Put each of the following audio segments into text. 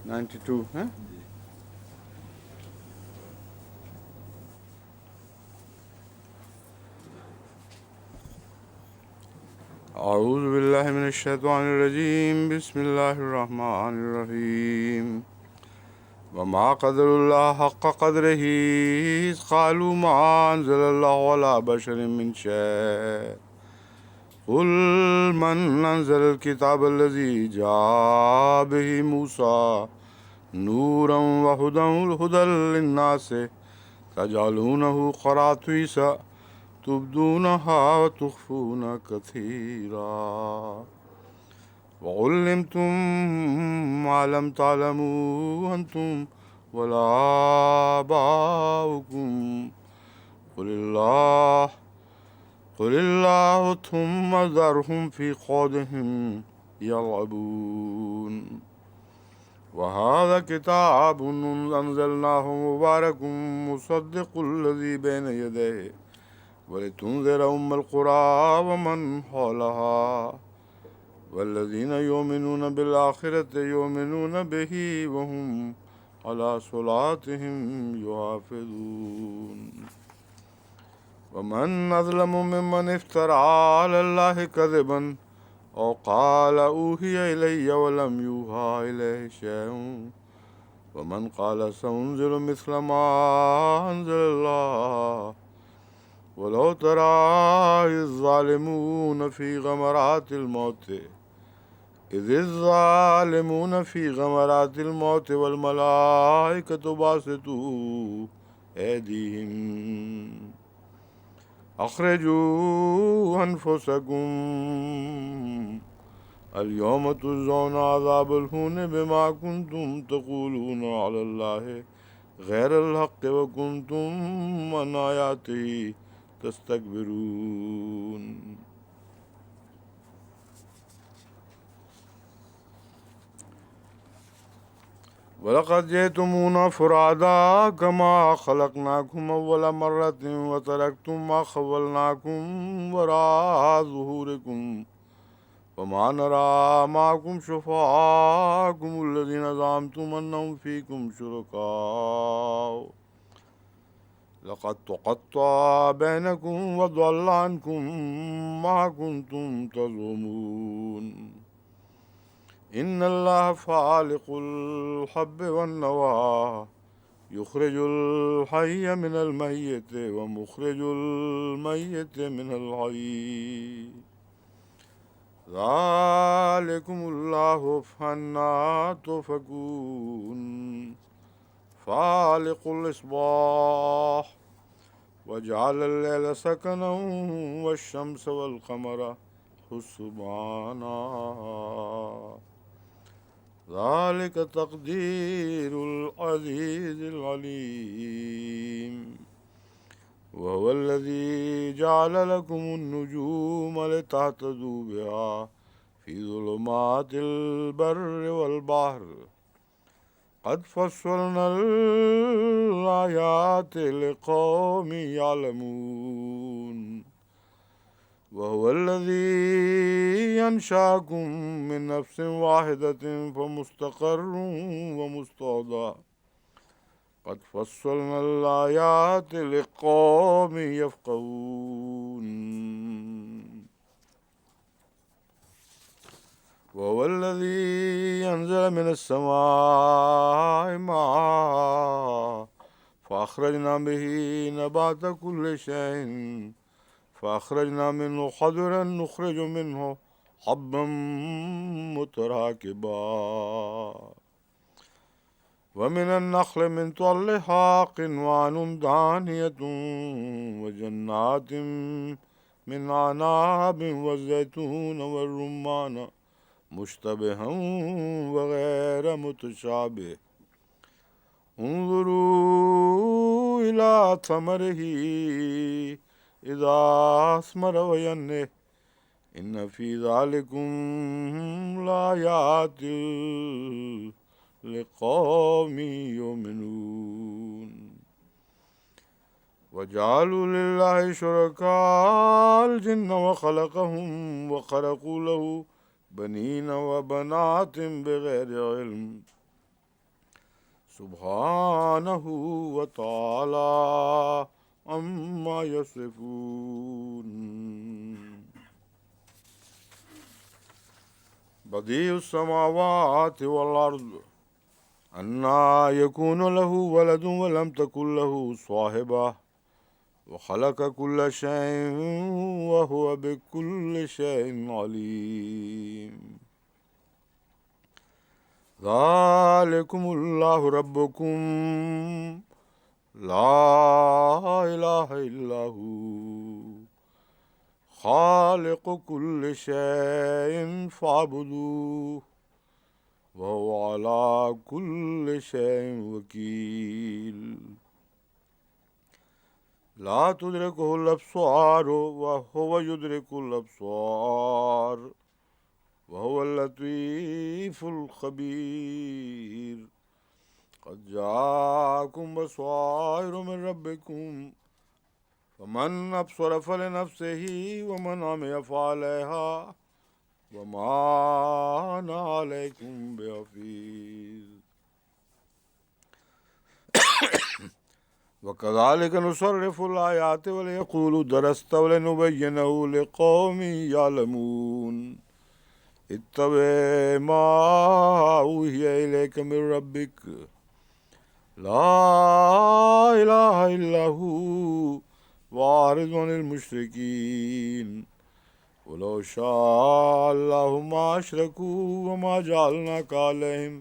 92 ہے. اعوذ باللہ من الشیطان الرجیم. بسم اللہ الرحمن الرحیم. وما قدر اللہ حق قدرہ اذ قالوا ما انزل اللہ علی بشر من شیء قل من انزل الكتاب الذي جاء به موسى نورا وهدى للناس تجعلونه قراطيس تبدونها وتخفون كثيرا وعلمتم ما لم تعلموا أنتم ولا آباؤكم قل الله ثم ذرهم في خوضهم يلعبون. وهذا كتاب أنزلناه مبارك مصدق الذي بين يديه ولتنذر القرى ومن حولها والذين يؤمنون بالآخرة يؤمنون به وهم على صلاتهم يحافظون. ومن أظلم ممن افترى على الله كذبا أو قال أوحي إلي ولم يوحى إليه شيء ومن قال سأنزل مثل ما أنزل الله ولو ترى إذ الظالمون في غمرات الموت والملائكة باسطوا أيديهم أخرجوا أنفسكم اليوم تجزون عذاب الهون بما كنتم تقولون على الله غير الحق وكنتم عن آياته تستكبرون. وَلَقَدْ جِئْتُمُونَا فُرَادَى كَمَا خَلَقْنَاكُمْ أَوَّلَ مَرَّةٍ وَتَرَكْتُم مَّا خَوَّلْنَاكُمْ وَرَاءَ ظُهُورِكُمْ وَمَا نَرَىٰ مَعَكُمْ شُفَعَاءَكُمُ الَّذِينَ زَعَمْتُمْ أَنَّهُمْ فِيكُمْ شُرَكَاءُ لَقَدْ تَقَطَّعَ بَيْنَكُمْ وَضَلَّ عَنكُم مَّا كُنتُمْ تَزْعُمُونَ. إن الله فالق الحب والنوى يخرج الحي من الميت ومخرج الميت من الحي ذلكم الله فأنى تؤفكون. فالق الإصباح وجعل الليل سكنا والشمس والقمر حسبانا ذلك تقدير العزيز العليم. وهو الذي جعل لكم النجوم لتهتدوا بها في ظلمات البر والبحر قد فصلنا الآيات لقوم يعلمون. وهو الذي ينشأكم من نفس واحدة فمستقر ومستودع قد فصلنا الآيات لقوم يفقهون. وهو الذي ينزل من السماء ماء فأخرجنا به نبات كل شيء فأخرجنا منه خضرا نخرج منه حبا متراكبا ومن النخل من طلعها قنوان دانية وجنات من أعناب والزيتون والرمان مشتبها وغير متشابه انظروا إلى ثمره إذا أثمر وينعه إن في ذلكم لآيات لقوم يؤمنون. وجعلوا لله شركاء الجن وخلقهم وخرقوا له بنين وبنات بغير علم سبحانہ وتعالی عما یصفون بدیع السماوات والارض انا یکون له ولد ولم تکن له صاحبہ وخلق كل شيء وهو بكل شيء عليم ذلكم الله ربكم لا إله إلا هو خالق كل شيء فاعبدوه وهو على كل شيء وكيل لا تدركه الأبصار وهو يدرك الأبصار وهو اللطيف الخبير قد جاءكم بصائر من ربكم فمن أبصر فلنفسه ومن عمي فعليها وما أنا عليكم بحفيظ وكذلك نصرف الآيات وليقولوا درست ولنبينه لقوم يعلمون اتبع ما أوحي إليك من ربك لا إله إلا هو وأعرض عن المشركين ولو شاء الله ما أشركوا وما جعلناك عليهم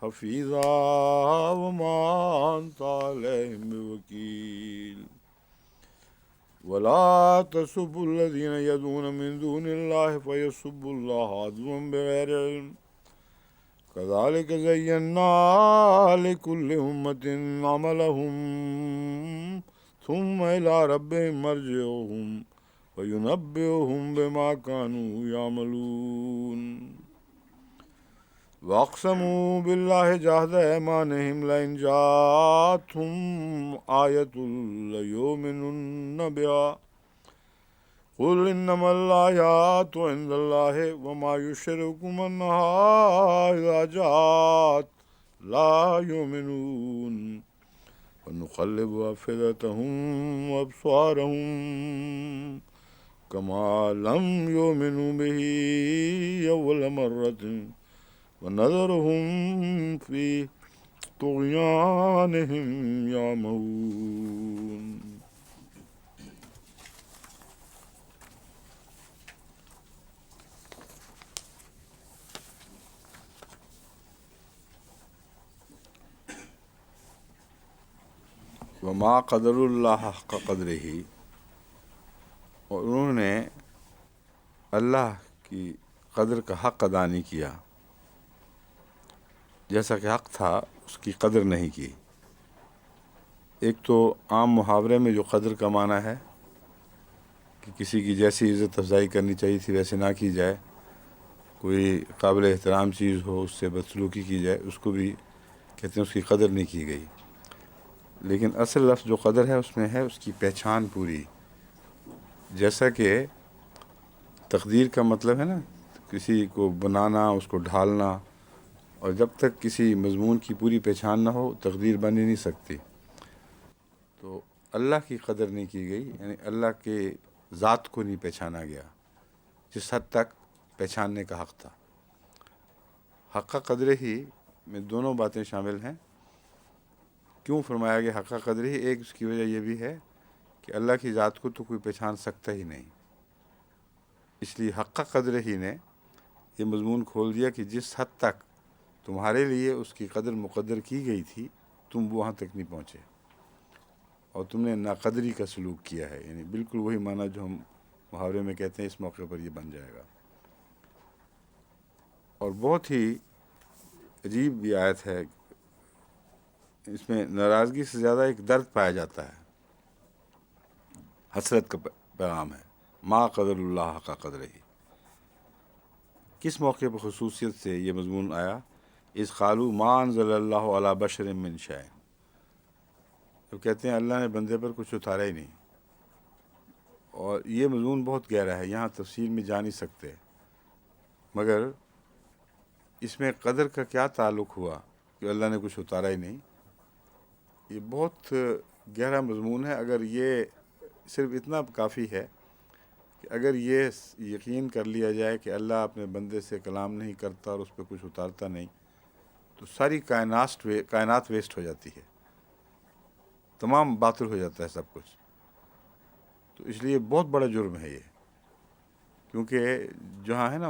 حفيظا وما أنت عليهم بوكيل ولا تسبوا الذين يدعون من دون الله فيسبوا الله عدوا بغير علم كذلك زينا لكل أمة عملهم ثم إلى ربهم مرجعهم وينبئهم بما كانوا يعملون وأقسموا بالله جهد أيمانهم لئن جاءتهم آية ليؤمنن بها قل إنما الآيات عند الله وما يشرككم أنها إذا جاءت لا يؤمنون ونقلب أفئدتهم وأبصارهم كما لم يؤمنوا به أول مرة ونذرهم في طغيانهم يعمهون وما قدر اللہ حق قدرہ اور انہوں نے اللہ کی قدر کا حق ادا نہیں کیا، جیسا کہ حق تھا اس کی قدر نہیں کی۔ ایک تو عام محاورے میں جو قدر کا معنی ہے کہ کسی کی جیسی عزت افزائی کرنی چاہیے تھی ویسے نہ کی جائے، کوئی قابل احترام چیز ہو اس سے بدسلوکی کی جائے، اس کو بھی کہتے ہیں اس کی قدر نہیں کی گئی۔ لیکن اصل لفظ جو قدر ہے اس میں ہے اس کی پہچان پوری، جیسا کہ تقدیر کا مطلب ہے نا کسی کو بنانا، اس کو ڈھالنا، اور جب تک کسی مضمون کی پوری پہچان نہ ہو تقدیر بن ہی نہیں سکتی۔ تو اللہ کی قدر نہیں کی گئی، یعنی اللہ کے ذات کو نہیں پہچانا گیا جس حد تک پہچاننے کا حق تھا۔ حق قدر ہی میں دونوں باتیں شامل ہیں۔ کیوں فرمایا گیا حق قدر ہی؟ ایک اس کی وجہ یہ بھی ہے کہ اللہ کی ذات کو تو کوئی پہچان سکتا ہی نہیں، اس لیے حق قدر ہی نے یہ مضمون کھول دیا کہ جس حد تک تمہارے لیے اس کی قدر مقدر کی گئی تھی تم وہاں تک نہیں پہنچے اور تم نے ناقدری کا سلوک کیا ہے، یعنی بالکل وہی معنی جو ہم محاورے میں کہتے ہیں، اس موقع پر یہ بن جائے گا۔ اور بہت ہی عجیب بھی آیت ہے، اس میں ناراضگی سے زیادہ ایک درد پایا جاتا ہے، حسرت کا پیغام ہے۔ ما قدر اللہ حق قدرہ، کس موقع پر خصوصیت سے یہ مضمون آیا؟ اذ قالوا ما انزل اللہ علی بشر من شیء، تو کہتے ہیں اللہ نے بندے پر کچھ اتارا ہی نہیں۔ اور یہ مضمون بہت گہرا ہے، یہاں تفصیل میں جا نہیں سکتے، مگر اس میں قدر کا کیا تعلق ہوا کہ اللہ نے کچھ اتارا ہی نہیں، یہ بہت گہرا مضمون ہے۔ اگر یہ صرف اتنا کافی ہے کہ اگر یہ یقین کر لیا جائے کہ اللہ اپنے بندے سے کلام نہیں کرتا اور اس پہ کچھ اتارتا نہیں، تو ساری کائنات ویسٹ ہو جاتی ہے، تمام باطل ہو جاتا ہے سب کچھ۔ تو اس لیے بہت بڑا جرم ہے یہ، کیونکہ جہاں ہے نا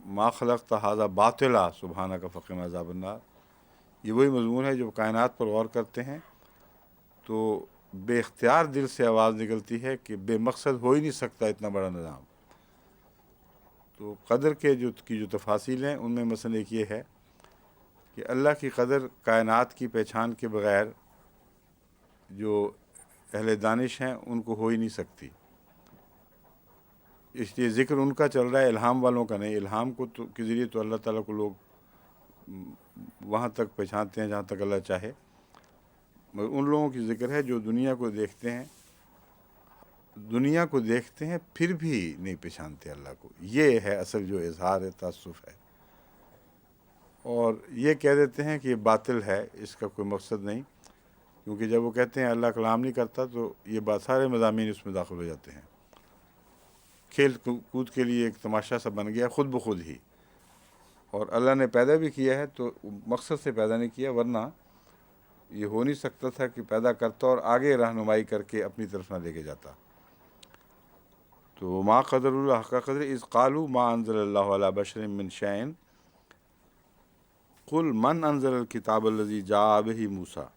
ما خلقت ھذا باطلا سبحانک فقنا عذاب النار، یہ وہی مضمون ہے جو کائنات پر غور کرتے ہیں تو بے اختیار دل سے آواز نکلتی ہے کہ بے مقصد ہو ہی نہیں سکتا اتنا بڑا نظام۔ تو قدر کے جو تفاصیل ہیں ان میں مثلا ایک یہ ہے کہ اللہ کی قدر کائنات کی پہچان کے بغیر جو اہل دانش ہیں ان کو ہو ہی نہیں سکتی، اس لیے ذکر ان کا چل رہا ہے، الہام والوں کا نہیں۔ الہام کو کے ذریعے تو اللہ تعالیٰ کو لوگ وہاں تک پہچانتے ہیں جہاں تک اللہ چاہے، مگر ان لوگوں کی ذکر ہے جو دنیا کو دیکھتے ہیں پھر بھی نہیں پہچانتے اللہ کو۔ یہ ہے اصل جو اظہار تاسف ہے، اور یہ کہہ دیتے ہیں کہ یہ باطل ہے، اس کا کوئی مقصد نہیں، کیونکہ جب وہ کہتے ہیں اللہ کلام نہیں کرتا تو یہ بات سارے مضامین اس میں داخل ہو جاتے ہیں۔ کھیل کود کے لیے ایک تماشا سا بن گیا خود بخود ہی، اور اللہ نے پیدا بھی کیا ہے تو مقصد سے پیدا نہیں کیا، ورنہ یہ ہو نہیں سکتا تھا کہ پیدا کرتا اور آگے رہنمائی کر کے اپنی طرف نہ لے کے جاتا۔ تو ما قدر اللہ حق قدر اذ قالوا ما انزل اللہ علی بشر من شیء قل من انزل الکتاب الذی جاء بہ موسیٰ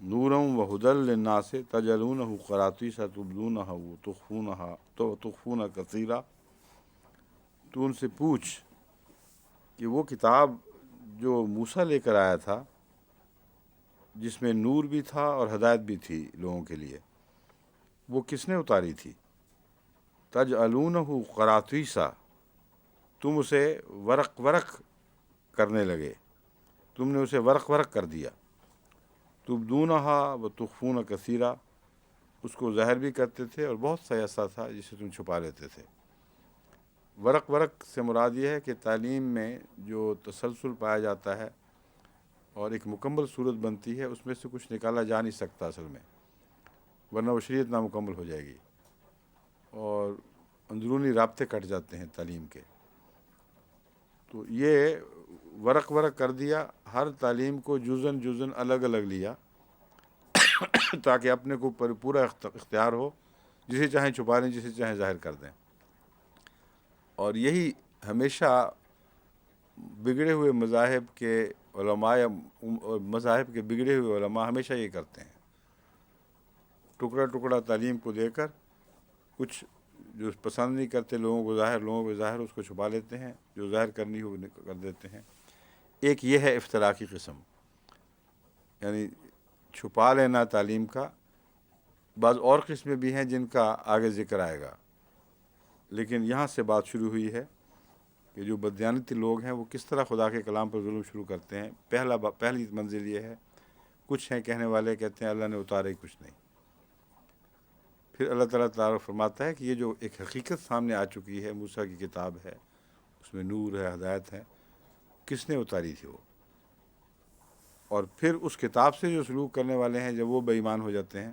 نورا وہدی للناس تجعلونہ قراطیس تبدونہ وتخفون کثیرا۔ تو ان سے پوچھ کہ وہ کتاب جو موسیٰ لے کر آیا تھا، جس میں نور بھی تھا اور ہدایت بھی تھی لوگوں کے لیے، وہ کس نے اتاری تھی؟ تجعلونہ قراطیسا، تم اسے ورق ورق کرنے لگے، تم نے اسے ورق ورق کر دیا۔ تبدونہا وتخفون کثیرا، اس کو ظاہر بھی کرتے تھے اور بہت سا ایسا تھا جسے تم چھپا لیتے تھے۔ ورق ورق سے مراد یہ ہے کہ تعلیم میں جو تسلسل پایا جاتا ہے اور ایک مکمل صورت بنتی ہے، اس میں سے کچھ نکالا جا نہیں سکتا اصل میں، ورنہ وہ شریعت نامکمل ہو جائے گی اور اندرونی رابطے کٹ جاتے ہیں تعلیم کے۔ تو یہ ورق ورق کر دیا، ہر تعلیم کو جزن جزن الگ الگ لیا تاکہ اپنے کو پورا اختیار ہو، جسے چاہیں چھپا لیں، جسے چاہیں ظاہر کر دیں۔ اور یہی ہمیشہ بگڑے ہوئے مذاہب کے علماء مذاہب کے بگڑے ہوئے علماء ہمیشہ یہ کرتے ہیں، ٹکڑا ٹکڑا تعلیم کو دے کر کچھ جو پسند نہیں کرتے لوگوں کو ظاہر اس کو چھپا لیتے ہیں، جو ظاہر کرنی ہو کر دیتے ہیں۔ ایک یہ ہے افتراء کی قسم، یعنی چھپا لینا تعلیم کا۔ بعض اور قسمیں بھی ہیں جن کا آگے ذکر آئے گا، لیکن یہاں سے بات شروع ہوئی ہے کہ جو بددیانتی لوگ ہیں وہ کس طرح خدا کے کلام پر ظلم شروع کرتے ہیں۔ پہلی منزل یہ ہے، کچھ ہیں کہنے والے کہتے ہیں اللہ نے اتارا ہی کچھ نہیں۔ پھر اللہ تعالیٰ تعالیٰ فرماتا ہے کہ یہ جو ایک حقیقت سامنے آ چکی ہے، موسیٰ کی کتاب ہے، اس میں نور ہے، ہدایت ہے، کس نے اتاری تھی وہ؟ اور پھر اس کتاب سے جو سلوک کرنے والے ہیں جب وہ بے ایمان ہو جاتے ہیں،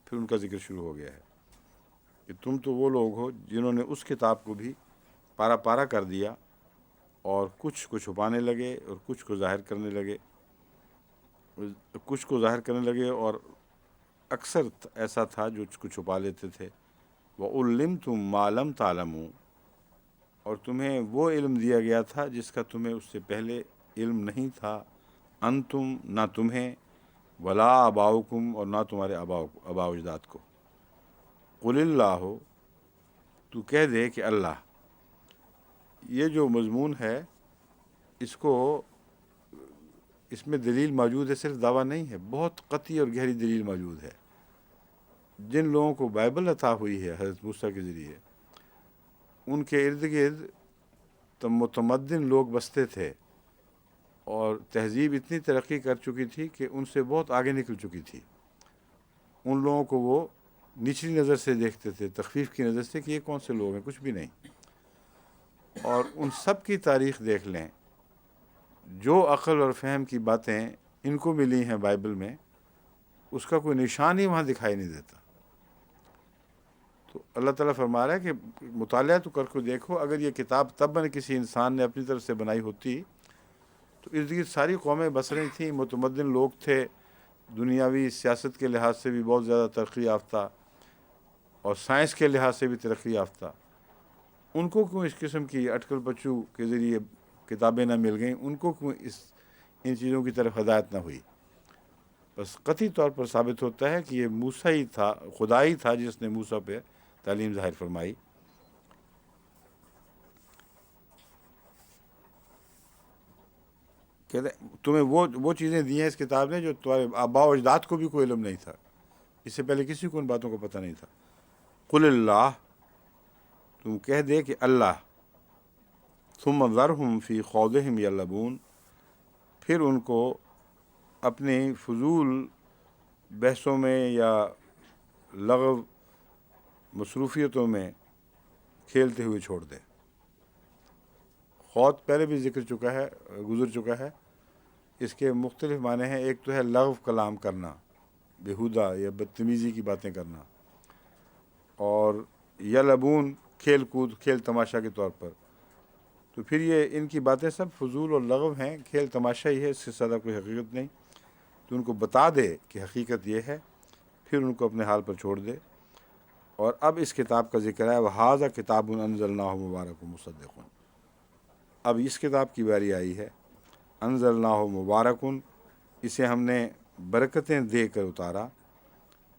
پھر ان کا ذکر شروع ہو گیا ہے کہ تم تو وہ لوگ ہو جنہوں نے اس کتاب کو بھی پارا پارا کر دیا اور کچھ کو چھپانے لگے اور کچھ کو ظاہر کرنے لگے اور اکثر ایسا تھا جو اس کو چھپا لیتے تھے۔ وَعُلِّمْتُم مَّا لَمْ تَعْلَمُوا، اور تمہیں وہ علم دیا گیا تھا جس کا تمہیں اس سے پہلے علم نہیں تھا، انتم، نہ تمہیں، ولا آباؤکم، اور نہ تمہارے آباء و اجداد کو۔ قل اللہ، تو کہہ دے کہ اللہ۔ یہ جو مضمون ہے اس میں دلیل موجود ہے، صرف دعویٰ نہیں ہے، بہت قطعی اور گہری دلیل موجود ہے۔ جن لوگوں کو بائبل عطا ہوئی ہے حضرت موسیٰ کے ذریعے، ان کے ارد گرد متمدن لوگ بستے تھے اور تہذیب اتنی ترقی کر چکی تھی کہ ان سے بہت آگے نکل چکی تھی۔ ان لوگوں کو وہ نچلی نظر سے دیکھتے تھے، تخفیف کی نظر سے، کہ یہ کون سے لوگ ہیں، کچھ بھی نہیں۔ اور ان سب کی تاریخ دیکھ لیں، جو عقل اور فہم کی باتیں ان کو ملی ہیں بائبل میں، اس کا کوئی نشان ہی وہاں دکھائی نہیں دیتا۔ تو اللہ تعالیٰ فرما رہا ہے کہ مطالعہ تو کر کے دیکھو، اگر یہ کتاب تب کسی انسان نے اپنی طرف سے بنائی ہوتی تو ارد گرد ساری قومیں بس رہی تھیں، متمدن لوگ تھے، دنیاوی سیاست کے لحاظ سے بھی بہت زیادہ ترقی یافتہ اور سائنس کے لحاظ سے بھی ترقی یافتہ، ان کو کیوں اس قسم کی اٹکل پچو کے ذریعے کتابیں نہ مل گئیں؟ ان کو کیوں ان چیزوں کی طرف ہدایت نہ ہوئی؟ بس قطعی طور پر ثابت ہوتا ہے کہ یہ موسیٰ ہی تھا، خدا ہی تھا جس نے موسیٰ پہ تعلیم ظاہر فرمائی۔ کہتے ہیں تمہیں وہ چیزیں دی ہیں اس کتاب نے جو تمہارے آباء و اجداد کو بھی کوئی علم نہیں تھا، اس سے پہلے کسی کو ان باتوں کو پتہ نہیں تھا۔ قل اللہ، تم کہہ دے کہ اللہ، ثم ذرہم فی خوضہم یلعبون، پھر ان کو اپنی فضول بحثوں میں یا لغو مصروفیتوں میں کھیلتے ہوئے چھوڑ دے۔ خوض پہلے بھی گزر چکا ہے، اس کے مختلف معنی ہیں۔ ایک تو ہے لغو کلام کرنا، بیہودہ یا بدتمیزی کی باتیں کرنا، اور یلعبون کھیل کود، کھیل تماشا کے طور پر۔ تو پھر یہ ان کی باتیں سب فضول اور لغو ہیں، کھیل تماشا ہی ہے، اس سے زیادہ کوئی حقیقت نہیں۔ تو ان کو بتا دے کہ حقیقت یہ ہے، پھر ان کو اپنے حال پر چھوڑ دے۔ اور اب اس کتاب کا ذکر ہے، وَهَذَا كِتَابٌ أَنزَلْنَاهُ مُبَارَكٌ مُصَدِّقٌ۔ اب اس کتاب کی باری آئی ہے، انزلناہ مبارکن، اسے ہم نے برکتیں دے کر اتارا،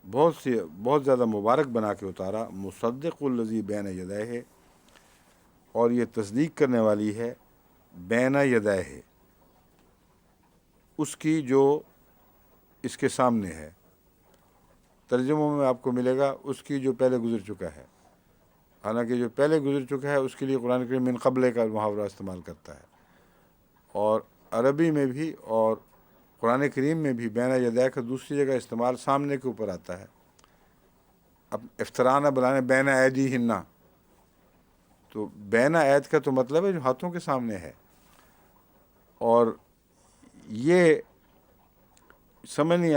بہت زیادہ مبارک بنا کے اتارا، مصدق الذی بین یدیہ، اور یہ تصدیق کرنے والی ہے بین یدیہ، اس کی جو اس کے سامنے ہے۔ ترجموں میں آپ کو ملے گا اس کی جو پہلے گزر چکا ہے، حالانکہ جو پہلے گزر چکا ہے اس کے لیے قرآن کریم من قبل کا محاورہ استعمال کرتا ہے، اور عربی میں بھی اور قرآن کریم میں بھی بین یدیہ کا دوسری جگہ استعمال سامنے کے اوپر آتا ہے۔ اب افتراء نہ بلانے بین ایدیہن، تو بین عید کا تو مطلب ہے جو ہاتھوں کے سامنے ہے، اور یہ سمجھ نہیں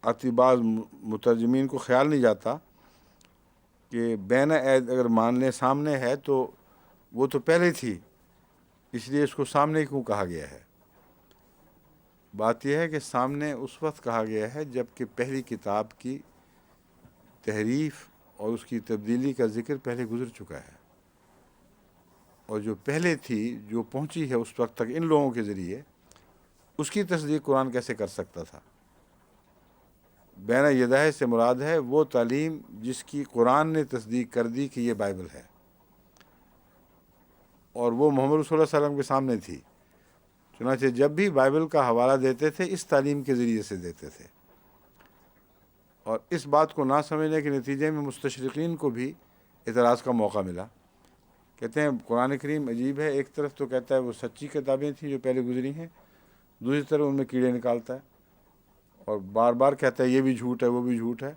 آتی بعض مترجمین کو خیال نہیں جاتا کہ بین عید اگر مان لیں سامنے ہے تو وہ تو پہلے تھی، اس لیے اس کو سامنے کیوں کہا گیا ہے؟ بات یہ ہے کہ سامنے اس وقت کہا گیا ہے جب کہ پہلی کتاب کی تحریف اور اس کی تبدیلی کا ذکر پہلے گزر چکا ہے، اور جو پہلے تھی، جو پہنچی ہے اس وقت تک ان لوگوں کے ذریعے، اس کی تصدیق قرآن کیسے کر سکتا تھا؟ بین یدیہ سے مراد ہے وہ تعلیم جس کی قرآن نے تصدیق کر دی کہ یہ بائبل ہے، اور وہ محمد صلی اللہ علیہ وسلم کے سامنے تھی۔ چنانچہ جب بھی بائبل کا حوالہ دیتے تھے اس تعلیم کے ذریعے سے دیتے تھے، اور اس بات کو نہ سمجھنے کے نتیجے میں مستشرقین کو بھی اعتراض کا موقع ملا۔ کہتے ہیں قرآن کریم عجیب ہے، ایک طرف تو کہتا ہے وہ سچی کتابیں تھیں جو پہلے گزری ہیں، دوسری طرف ان میں کیڑے نکالتا ہے، اور بار بار کہتا ہے یہ بھی جھوٹ ہے وہ بھی جھوٹ ہے۔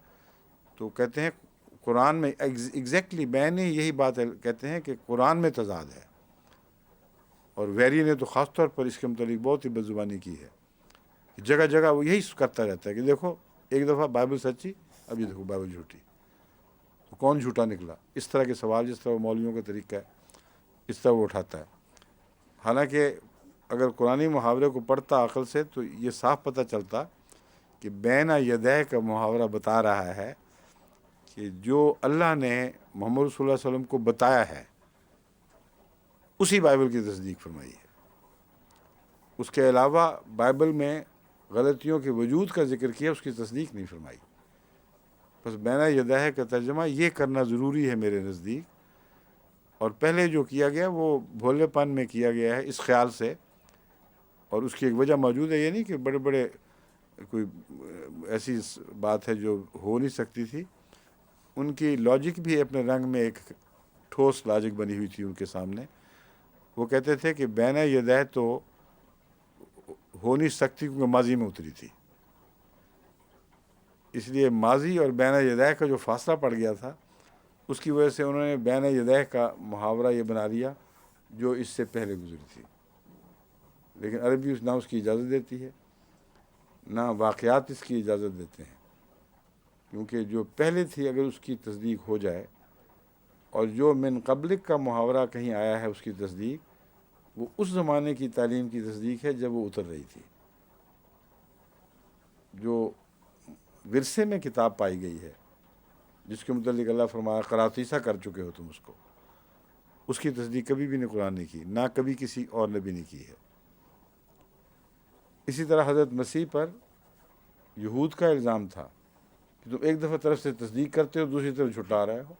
تو کہتے ہیں قرآن میں ایگزیکٹلی میں نے یہی بات کہتے ہیں کہ قرآن میں تضاد ہے، اور ویری نے تو خاص طور پر اس کے متعلق بہت ہی بدزبانی کی ہے، جگہ جگہ وہ یہی کرتا رہتا ہے کہ دیکھو ایک دفعہ بائبل سچی، اب یہ دیکھو بائبل جھوٹی، تو کون جھوٹا نکلا؟ اس طرح کے سوال جس طرح مولویوں کا طریقہ ہے اس طرح وہ اٹھاتا ہے۔ حالانکہ اگر قرآنی محاورے کو پڑھتا عقل سے تو یہ صاف پتہ چلتا کہ بین یدیہ کا محاورہ بتا رہا ہے کہ جو اللہ نے محمد صلی اللہ علیہ وسلم کو بتایا ہے اسی بائبل کی تصدیق فرمائی ہے۔ اس کے علاوہ بائبل میں غلطیوں کے وجود کا ذکر کیا، اس کی تصدیق نہیں فرمائی۔ بس بین یدیہ کا ترجمہ یہ کرنا ضروری ہے میرے نزدیک، اور پہلے جو کیا گیا وہ بھولے پن میں کیا گیا ہے اس خیال سے، اور اس کی ایک وجہ موجود ہے، یہ نہیں کہ بڑے بڑے کوئی ایسی بات ہے جو ہو نہیں سکتی تھی، ان کی لاجک بھی اپنے رنگ میں ایک ٹھوس لاجک بنی ہوئی تھی ان کے سامنے۔ وہ کہتے تھے کہ بین یدیہ تو ہو نہیں سکتی کیونکہ ماضی میں اتری تھی، اس لیے ماضی اور بین یدیہ کا جو فاصلہ پڑ گیا تھا اس کی وجہ سے انہوں نے بین یدیہ کا محاورہ یہ بنا لیا جو اس سے پہلے گزری تھی۔ لیکن عربی نہ اس کی اجازت دیتی ہے نہ واقعات اس کی اجازت دیتے ہیں، کیونکہ جو پہلے تھی اگر اس کی تصدیق ہو جائے اور جو من قبلک کا محاورہ کہیں آیا ہے اس کی تصدیق، وہ اس زمانے کی تعلیم کی تصدیق ہے جب وہ اتر رہی تھی. جو ورثے میں کتاب پائی گئی ہے جس کے متعلق اللہ فرمایا قراتیسا کر چکے ہو تم اس کی تصدیق کبھی بھی نے قرآن نے کی، نہ کبھی کسی اور نبی نے کی ہے. اسی طرح حضرت مسیح پر یہود کا الزام تھا کہ تم ایک دفعہ طرف سے تصدیق کرتے ہو دوسری طرف جھٹلا رہے ہو.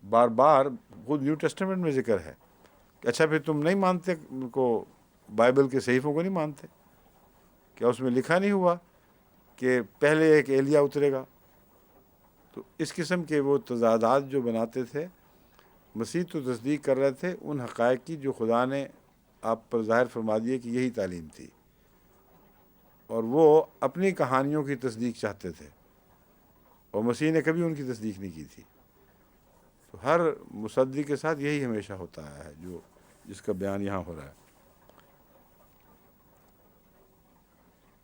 بار بار خود نیو ٹیسٹمنٹ میں ذکر ہے کہ اچھا پھر تم نہیں مانتے کو، بائبل کے صحیفوں کو نہیں مانتے؟ کیا اس میں لکھا نہیں ہوا کہ پہلے ایک ایلیا اترے گا؟ تو اس قسم کے وہ تضادات جو بناتے تھے، مسیح تو تصدیق کر رہے تھے ان حقائق کی جو خدا نے آپ پر ظاہر فرما دیے کہ یہی تعلیم تھی، اور وہ اپنی کہانیوں کی تصدیق چاہتے تھے، اور مسیح نے کبھی ان کی تصدیق نہیں کی تھی. تو ہر مصدق کے ساتھ یہی ہمیشہ ہوتا ہے جو جس کا بیان یہاں ہو رہا ہے.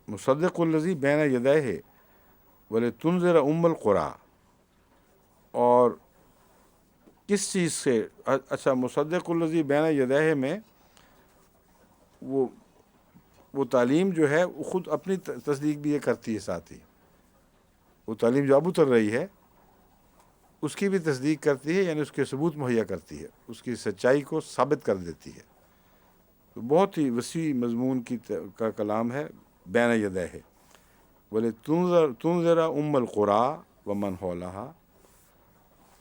مصدق الذی بین یدیہ ولتنذر ام القری، اور کس چیز سے؟ اچھا، مصدق الذی بین یدیہ میں وہ تعلیم جو ہے وہ خود اپنی تصدیق بھی یہ کرتی ہے، ساتھ ہی وہ تعلیم جو اب اتر رہی ہے اس کی بھی تصدیق کرتی ہے، یعنی اس کے ثبوت مہیا کرتی ہے، اس کی سچائی کو ثابت کر دیتی ہے. تو بہت ہی وسیع مضمون کا کلام ہے بین یدیہ. وَلِتُنذِرَ أُمَّ الْقُرَىٰ وَمَنْ حَوْلَهَا،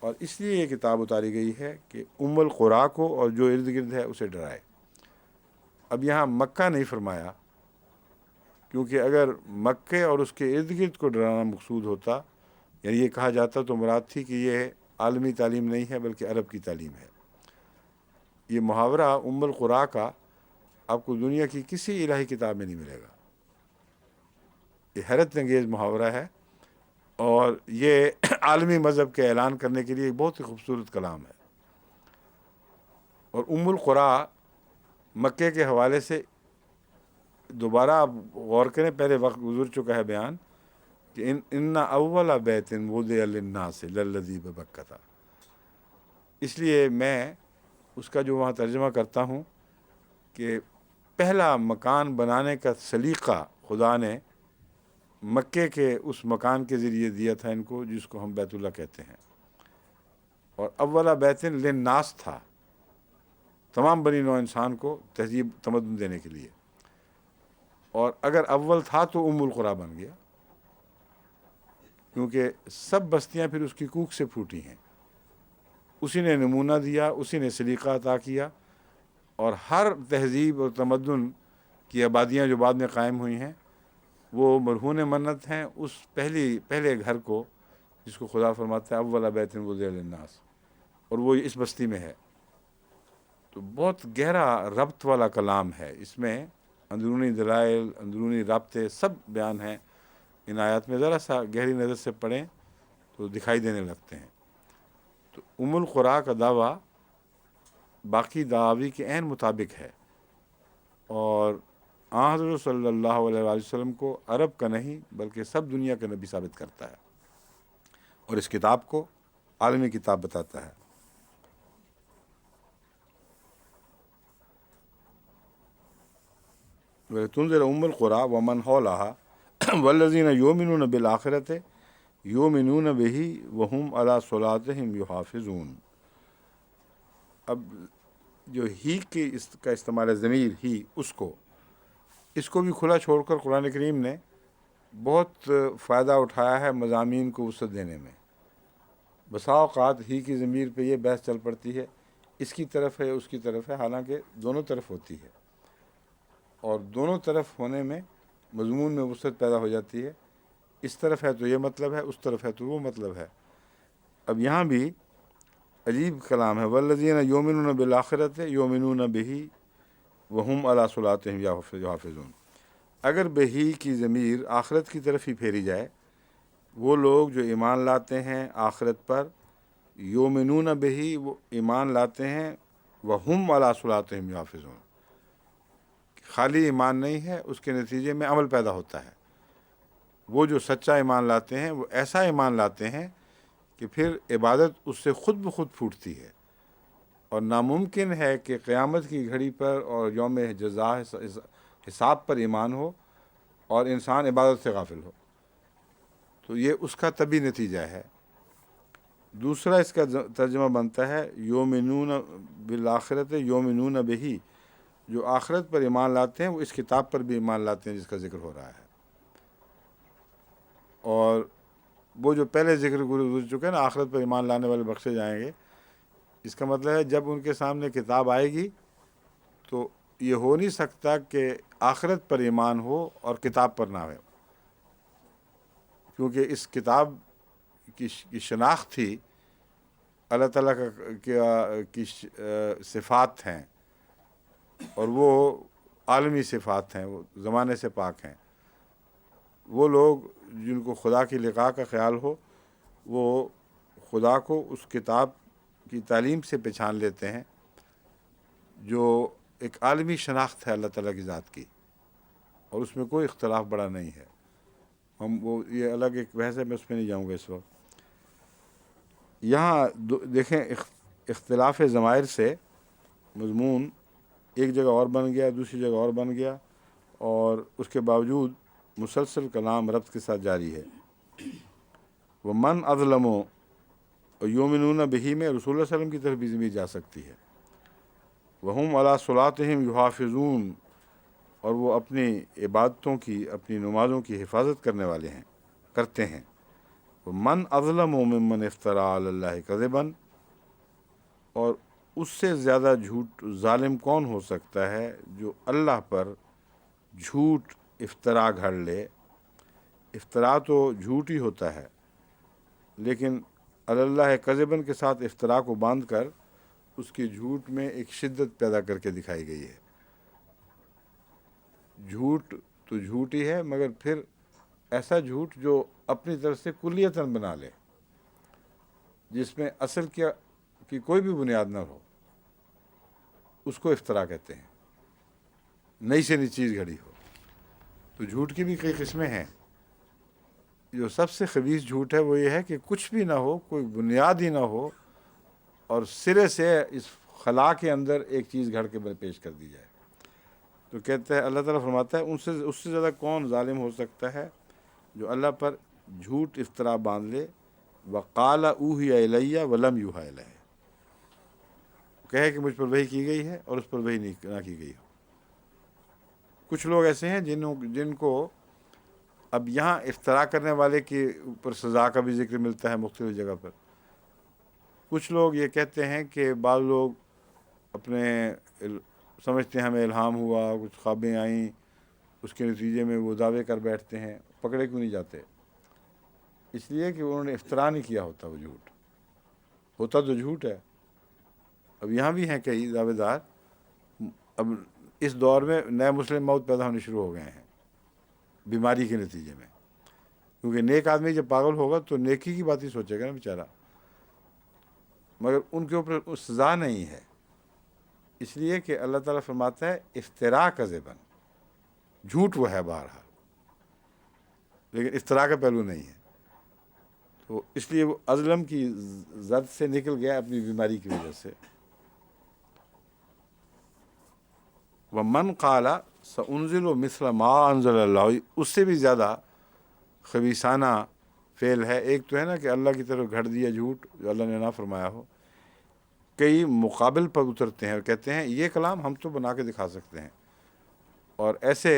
اور اس لیے یہ کتاب اتاری گئی ہے کہ ام القریٰ کو اور جو ارد گرد ہے اسے ڈرائے. اب یہاں مکہ نہیں فرمایا، کیونکہ اگر مکے اور اس کے ارد گرد کو ڈرانا مقصود ہوتا، یعنی یہ کہا جاتا تو مراد تھی کہ یہ عالمی تعلیم نہیں ہے بلکہ عرب کی تعلیم ہے. یہ محاورہ ام القریٰ کا آپ کو دنیا کی کسی الہی کتاب میں نہیں ملے گا. یہ حیرت انگیز محاورہ ہے، اور یہ عالمی مذہب کے اعلان کرنے کے لیے ایک بہت ہی خوبصورت کلام ہے. اور ام القریٰ مکے کے حوالے سے دوبارہ آپ غور کریں، پہلے وقت گزر چکا ہے بیان کہ ان اول بیت وضع للناس للذی ببکہ. اس لیے میں اس کا جو وہاں ترجمہ کرتا ہوں کہ پہلا مکان بنانے کا سلیقہ خدا نے مکے کے اس مکان کے ذریعے دیا تھا ان کو، جس کو ہم بیت اللہ کہتے ہیں. اور اولا بیت للناس تھا، تمام بنی نوع انسان کو تہذیب تمدن دینے کے لیے. اور اگر اول تھا تو ام القریٰ بن گیا، کیونکہ سب بستیاں پھر اس کی کوکھ سے پھوٹی ہیں. اسی نے نمونہ دیا، اسی نے سلیقہ عطا کیا، اور ہر تہذیب اور تمدن کی آبادیاں جو بعد میں قائم ہوئی ہیں وہ مرہون منت ہیں اس پہلے گھر کو جس کو خدا فرماتا ہے اول بیت وضع للناس، اور وہ اس بستی میں ہے. تو بہت گہرا ربط والا کلام ہے، اس میں اندرونی دلائل، اندرونی رابطے سب بیان ہیں. ان آیات میں ذرا سا گہری نظر سے پڑھیں تو دکھائی دینے لگتے ہیں. تو ام القریٰ کا دعویٰ باقی دعاوی کے عین مطابق ہے، اور حضرت صلی اللہ علیہ وآلہ وسلم کو عرب کا نہیں بلکہ سب دنیا کا نبی ثابت کرتا ہے، اور اس کتاب کو عالمی کتاب بتاتا ہے. تنذر ام القریٰ ومن حولها والذین یؤمنون بالآخرۃ یؤمنون بہ وہم علی صلاتہم یحافظون. اب جو ہی کا استعمال ہے، ضمیر ہی، اس کو بھی کھلا چھوڑ کر قرآن کریم نے بہت فائدہ اٹھایا ہے مضامین کو وسعت دینے میں. بسا اوقات ہی کی ضمیر پہ یہ بحث چل پڑتی ہے، اس کی طرف ہے اس کی طرف ہے، حالانکہ دونوں طرف ہوتی ہے، اور دونوں طرف ہونے میں مضمون میں وسعت پیدا ہو جاتی ہے. اس طرف ہے تو یہ مطلب ہے، اس طرف ہے تو وہ مطلب ہے. اب یہاں بھی عجیب کلام ہے، والذین یؤمنون بالآخرۃ یؤمنون بہ وہم علی صلاتہم یحافظون. اگر بہی کی ضمیر آخرت کی طرف ہی پھیری جائے، وہ لوگ جو ایمان لاتے ہیں آخرت پر، یؤمنون بہ، وہ ایمان لاتے ہیں، وہم علی صلاتہم یحافظون، خالی ایمان نہیں ہے، اس کے نتیجے میں عمل پیدا ہوتا ہے۔ وہ جو سچا ایمان لاتے ہیں وہ ایسا ایمان لاتے ہیں کہ پھر عبادت اس سے خود بخود پھوٹتی ہے، اور ناممکن ہے کہ قیامت کی گھڑی پر اور یوم جزا حساب پر ایمان ہو اور انسان عبادت سے غافل ہو۔ تو یہ اس کا طبی نتیجہ ہے۔ دوسرا اس کا ترجمہ بنتا ہے یومنون بالآخرت یومنون بہی، جو آخرت پر ایمان لاتے ہیں وہ اس کتاب پر بھی ایمان لاتے ہیں جس کا ذکر ہو رہا ہے۔ اور وہ جو پہلے ذکر گزر چکے ہیں نا، آخرت پر ایمان لانے والے بخشے جائیں گے، اس کا مطلب ہے جب ان کے سامنے کتاب آئے گی تو یہ ہو نہیں سکتا کہ آخرت پر ایمان ہو اور کتاب پر نہ ہو، کیونکہ اس کتاب کی شناخت تھی اللہ تعالیٰ کی صفات ہیں، اور وہ عالمی صفات ہیں، وہ زمانے سے پاک ہیں۔ وہ لوگ جن کو خدا کی لقاء کا خیال ہو، وہ خدا کو اس کتاب کی تعلیم سے پہچان لیتے ہیں جو ایک عالمی شناخت ہے اللہ تعالیٰ کی ذات کی، اور اس میں کوئی اختلاف بڑا نہیں ہے۔ وہ یہ الگ ایک بحث ہے، میں اس میں نہیں جاؤں گا اس وقت۔ یہاں دیکھیں اختلاف ضمائر سے مضمون ایک جگہ اور بن گیا، دوسری جگہ اور بن گیا، اور اس کے باوجود مسلسل کلام ربط کے ساتھ جاری ہے۔ ومن اظلم یومنون بہی میں رسول اللہ صلی اللہ علیہ وسلم کی طرف بھی ضمیر جا سکتی ہے۔ وہم علی صلاتہم یحافظون، اور وہ اپنی عبادتوں کی، اپنی نمازوں کی حفاظت کرتے ہیں۔ من اظلم ممن افترى علی اللہ کذبا، اور اس سے زیادہ جھوٹ ظالم کون ہو سکتا ہے جو اللہ پر جھوٹ افترا گھڑ لے۔ افترا تو جھوٹ ہی ہوتا ہے، لیکن علی اللہ کذباً کے ساتھ افترا کو باندھ کر اس کے جھوٹ میں ایک شدت پیدا کر کے دکھائی گئی ہے۔ جھوٹ تو جھوٹ ہی ہے، مگر پھر ایسا جھوٹ جو اپنی طرف سے کلیتاً بنا لے، جس میں اصل کی کوئی بھی بنیاد نہ ہو، اس کو افترا کہتے ہیں۔ نئی سے نئی چیز گھڑی ہو۔ تو جھوٹ کی بھی کئی قسمیں ہیں۔ جو سب سے خبیث جھوٹ ہے وہ یہ ہے کہ کچھ بھی نہ ہو، کوئی بنیاد ہی نہ ہو، اور سرے سے اس خلا کے اندر ایک چیز گھڑ کے پیش کر دی جائے۔ تو کہتے ہیں، اللہ تعالیٰ فرماتا ہے اس سے زیادہ کون ظالم ہو سکتا ہے جو اللہ پر جھوٹ افترا باندھ لے۔ وقال اوحی الی ولم یوحی الیہ، کہے کہ مجھ پر وحی کی گئی ہے اور اس پر وحی نہ کی گئی ہو۔ کچھ لوگ ایسے ہیں جن کو اب یہاں افترا کرنے والے کے اوپر سزا کا بھی ذکر ملتا ہے مختلف جگہ پر۔ کچھ لوگ یہ کہتے ہیں کہ بعض لوگ اپنے سمجھتے ہیں ہمیں الہام ہوا، کچھ خوابیں آئیں، اس کے نتیجے میں وہ دعوے کر بیٹھتے ہیں، پکڑے کیوں نہیں جاتے؟ اس لیے کہ انہوں نے افترا نہیں کیا ہوتا، وہ جھوٹ ہوتا تو جھوٹ ہے۔ اب یہاں بھی ہیں کئی دعوے دار، اب اس دور میں نئے مسلم موت پیدا ہونے شروع ہو گئے ہیں بیماری کے نتیجے میں، کیونکہ نیک آدمی جب پاگل ہوگا تو نیکی کی بات ہی سوچے گا نا بیچارہ، مگر ان کے اوپر سزا نہیں ہے، اس لیے کہ اللہ تعالیٰ فرماتا ہے افترا کذباً، جھوٹ وہ ہے بہرحال، لیکن افترا کا پہلو نہیں ہے۔ تو اس لیے وہ ازلم کی زد سے نکل گیا اپنی بیماری کی وجہ سے۔ ومن قال سأنزل مثل ما انزل اللہ، اس سے بھی زیادہ خبیثانہ فعل ہے۔ ایک تو ہے نا کہ اللہ کی طرف گھڑ دیا جھوٹ جو اللہ نے نہ فرمایا ہو، کئی مقابل پر اترتے ہیں اور کہتے ہیں یہ کلام ہم تو بنا کے دکھا سکتے ہیں، اور ایسے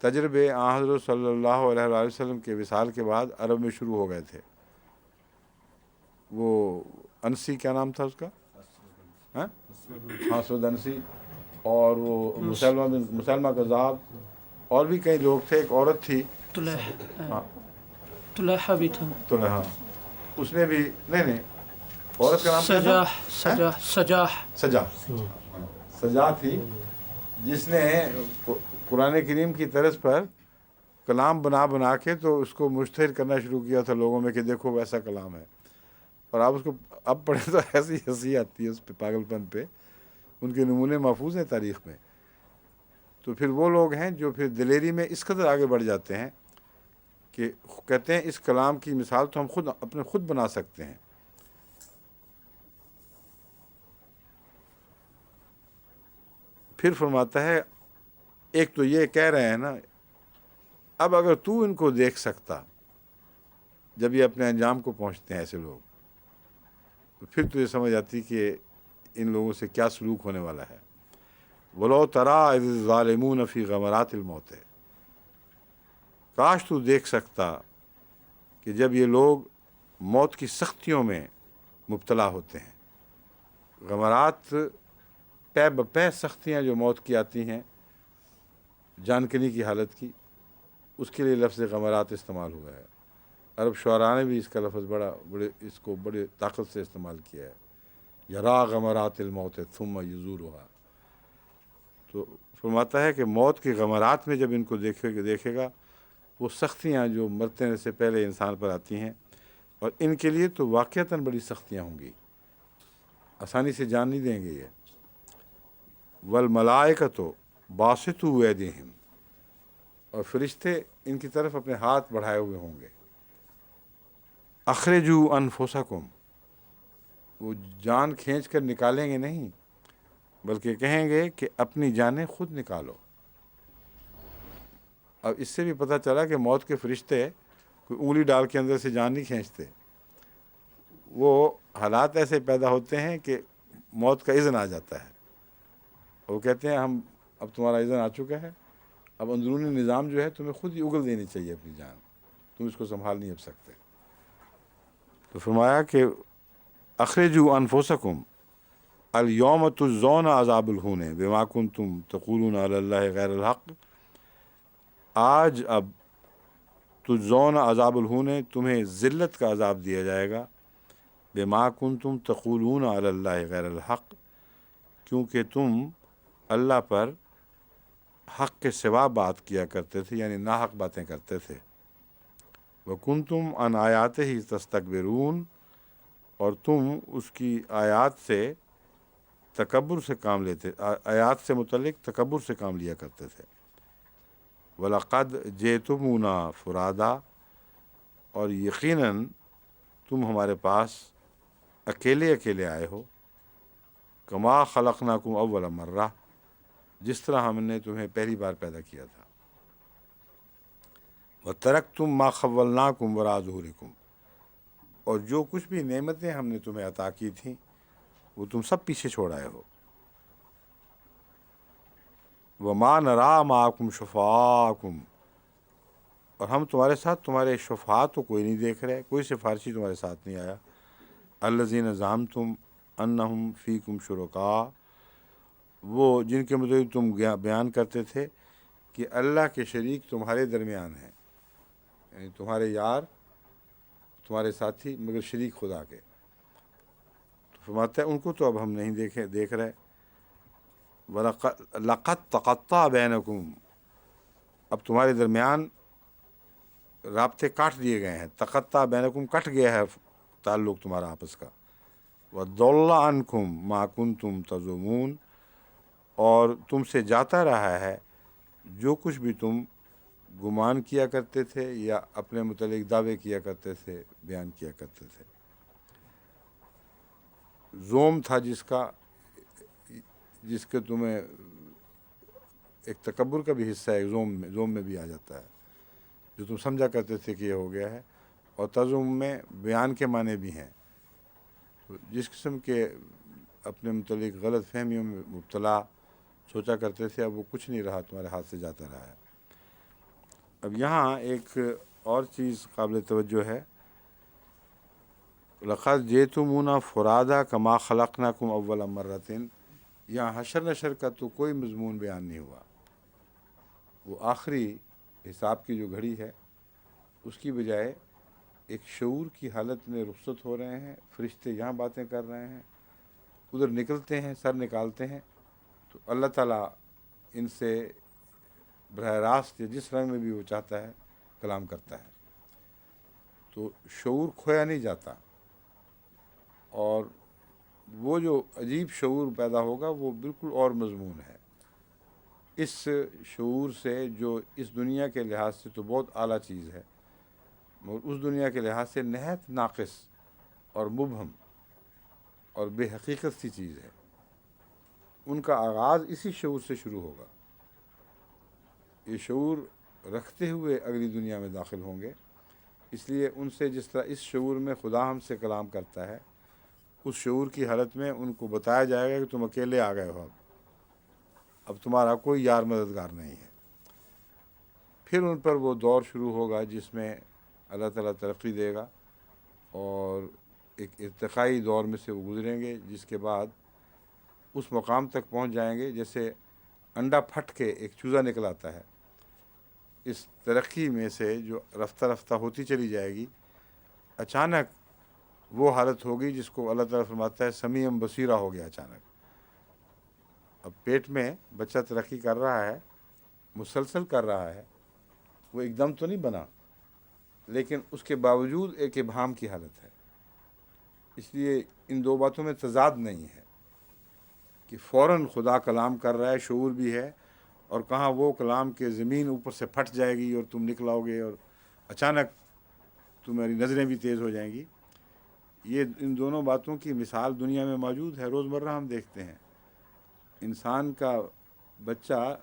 تجربے حضرت صلی اللہ علیہ وآلہ وسلم کے وصال کے بعد عرب میں شروع ہو گئے تھے۔ وہ انسی، کیا نام تھا اس کا؟ اسود انسی، اور وہ مسلمہ کذاب، اور بھی کئی لوگ تھے۔ ایک عورت تھی طلحہ بھی تھا، طلحہ، اس نے بھی نہیں عورت کا نام کیا تھا؟ سجا تھی، جس نے قرآن کریم کی طرز پر کلام بنا کے تو اس کو مشتہر کرنا شروع کیا تھا لوگوں میں کہ دیکھو ویسا کلام ہے، اور آپ اس کو اب پڑھیں تو ایسی ہنسی آتی ہے اس پہ، پاگل پن پہ۔ ان کے نمونے محفوظ ہیں تاریخ میں۔ تو پھر وہ لوگ ہیں جو پھر دلیری میں اس قدر آگے بڑھ جاتے ہیں کہ کہتے ہیں اس کلام کی مثال تو ہم خود بنا سکتے ہیں. پھر فرماتا ہے ایک تو یہ کہہ رہے ہیں نا، اب اگر تو ان کو دیکھ سکتا جب یہ اپنے انجام کو پہنچتے ہیں ایسے لوگ، تو پھر تو یہ سمجھ آتی کہ ان لوگوں سے کیا سلوک ہونے والا ہے. وَلَوْ تَرَىٰ إِذِ الظَّالِمُونَ فِي غَمَرَاتِ الْمَوْتِ، کاش تو دیکھ سکتا کہ جب یہ لوگ موت کی سختیوں میں مبتلا ہوتے ہیں. غمرات پے بپے سختیاں جو موت کی آتی ہیں جان کنی کی حالت کی، اس کے لیے لفظ غمرات استعمال ہوا ہے. عرب شعراء نے بھی اس کا لفظ اس کو بڑے طاقت سے استعمال کیا ہے. یرا غمرات الموت ثم یزورها. تو فرماتا ہے کہ موت کی غمرات میں جب ان کو دیکھے گا وہ سختیاں جو مرنے سے پہلے انسان پر آتی ہیں، اور ان کے لیے تو واقعتاً بڑی سختیاں ہوں گی، آسانی سے جان نہیں دیں گے یہ. والملائکۃ باسطوا ایدیہم، اور فرشتے ان کی طرف اپنے ہاتھ بڑھائے ہوئے ہوں گے. اخرجوا انفسکم، وہ جان کھینچ کر نکالیں گے نہیں، بلکہ کہیں گے کہ اپنی جانیں خود نکالو. اب اس سے بھی پتہ چلا کہ موت کے فرشتے کوئی انگلی ڈال کے اندر سے جان نہیں کھینچتے. وہ حالات ایسے پیدا ہوتے ہیں کہ موت کا اذن آ جاتا ہے. وہ کہتے ہیں اب تمہارا اذن آ چکا ہے، اب اندرونی نظام جو ہے تمہیں خود ہی اگل دینی چاہیے اپنی جان، تم اس کو سنبھال نہیں اب سکتے. تو فرمایا کہ اخرجوا انفسکم الیوم تجزون عذاب الہون بما کنتم تقولون علی اللہ غیر الحق. آج اب تجزون عذاب الہون، تمہیں ذلت کا عذاب دیا جائے گا، بما کنتم تقولون علی اللہ غیر الحق، کیونکہ تم اللہ پر حق کے سوا بات کیا کرتے تھے، یعنی ناحق باتیں کرتے تھے. وکنتم عن آیاتہ تستکبرون، اور تم اس کی آیات سے تکبر سے کام لیتے، آیات سے متعلق تکبر سے کام لیا کرتے تھے. وَلَقَدْ جِئْتُمُونَا فُرَادَا، اور یقیناً تم ہمارے پاس اکیلے اکیلے آئے ہو. کما خلقناکم اول مرہ، جس طرح ہم نے تمہیں پہلی بار پیدا کیا تھا. وَتَرَکْتُم مَا خَوَّلْنَاكُمْ وَرَاءَ ظُهُورِكُمْ، اور جو کچھ بھی نعمتیں ہم نے تمہیں عطا کی تھیں وہ تم سب پیچھے چھوڑ آئے ہو. وَمَا نَرَىٰ مَعَكُمْ شُفَعَاءَكُمْ، اور ہم تمہارے ساتھ تمہارے شفعاء تو کوئی نہیں دیکھ رہے، کوئی سفارشی تمہارے ساتھ نہیں آیا. الذین زعمتم انہم فیکم شرکاء، وہ جن کے مطابق تم بیان کرتے تھے کہ اللہ کے شریک تمہارے درمیان ہیں، یعنی تمہارے یار، تمہارے ساتھی، مگر شریک خدا کے. تو فرماتا ہے ان کو تو اب ہم نہیں دیکھ رہے. لَقَدْ تَقَطَّعَ بَيْنَكُمْ، اب تمہارے درمیان رابطے کاٹ دیے گئے ہیں. تقطع بینکم، کٹ گیا ہے تعلق تمہارا آپس کا. وَضَلَّ عَنْكُمْ مَا كُنْتُمْ تَزُعُمُونَ، اور تم سے جاتا رہا ہے جو کچھ بھی تم گمان کیا کرتے تھے یا اپنے متعلق دعوے کیا کرتے تھے، بیان کیا کرتے تھے. زوم تھا جس کے تمہیں ایک تکبر کا بھی حصہ ہے، زوم میں بھی آ جاتا ہے، جو تم سمجھا کرتے تھے کہ یہ ہو گیا ہے. اور تزوم میں بیان کے معنی بھی ہیں. جس قسم کے اپنے متعلق غلط فہمیوں میں مبتلا سوچا کرتے تھے، اب وہ کچھ نہیں رہا، تمہارے ہاتھ سے جاتا رہا ہے. اب یہاں ایک اور چیز قابل توجہ ہے. لَقَدْ جِئْتُمُونَا فُرَادَا كَمَا خَلَقْنَاكُمْ أَوَّلَ مَرَّةٍ، یہاں حشر نشر کا تو کوئی مضمون بیان نہیں ہوا. وہ آخری حساب کی جو گھڑی ہے اس کی بجائے ایک شعور کی حالت میں رخصت ہو رہے ہیں. فرشتے یہاں باتیں کر رہے ہیں، ادھر نکلتے ہیں، سر نکالتے ہیں، تو اللہ تعالیٰ ان سے براہ راست یا جس رنگ میں بھی وہ چاہتا ہے کلام کرتا ہے. تو شعور کھویا نہیں جاتا، اور وہ جو عجیب شعور پیدا ہوگا وہ بالکل اور مضمون ہے. اس شعور سے جو اس دنیا کے لحاظ سے تو بہت اعلیٰ چیز ہے مگر اس دنیا کے لحاظ سے نہایت ناقص اور مبہم اور بے حقیقت سی چیز ہے، ان کا آغاز اسی شعور سے شروع ہوگا۔ یہ شعور رکھتے ہوئے اگلی دنیا میں داخل ہوں گے، اس لیے ان سے جس طرح اس شعور میں خدا ہم سے کلام کرتا ہے، اس شعور کی حالت میں ان کو بتایا جائے گا کہ تم اکیلے آ گئے ہو، اب تمہارا کوئی یار مددگار نہیں ہے۔ پھر ان پر وہ دور شروع ہوگا جس میں اللہ تعالیٰ ترقی دے گا اور ایک ارتقائی دور میں سے وہ گزریں گے، جس کے بعد اس مقام تک پہنچ جائیں گے جیسے انڈا پھٹ کے ایک چوزا نکل آتا ہے۔ اس ترقی میں سے جو رفتہ رفتہ ہوتی چلی جائے گی، اچانک وہ حالت ہوگی جس کو اللہ تعالیٰ فرماتا ہے سمیع بصیرہ ہو گیا اچانک۔ اب پیٹ میں بچہ ترقی کر رہا ہے، مسلسل کر رہا ہے، وہ ایک دم تو نہیں بنا، لیکن اس کے باوجود ایک ابہام کی حالت ہے۔ اس لیے ان دو باتوں میں تضاد نہیں ہے کہ فوراً خدا کلام کر رہا ہے، شعور بھی ہے، اور کہاں وہ کلام کے زمین اوپر سے پھٹ جائے گی اور تم نکلاؤ گے اور اچانک تمہاری نظریں بھی تیز ہو جائیں گی۔ یہ ان دونوں باتوں کی مثال دنیا میں موجود ہے، روزمرہ ہم دیکھتے ہیں۔ انسان کا بچہ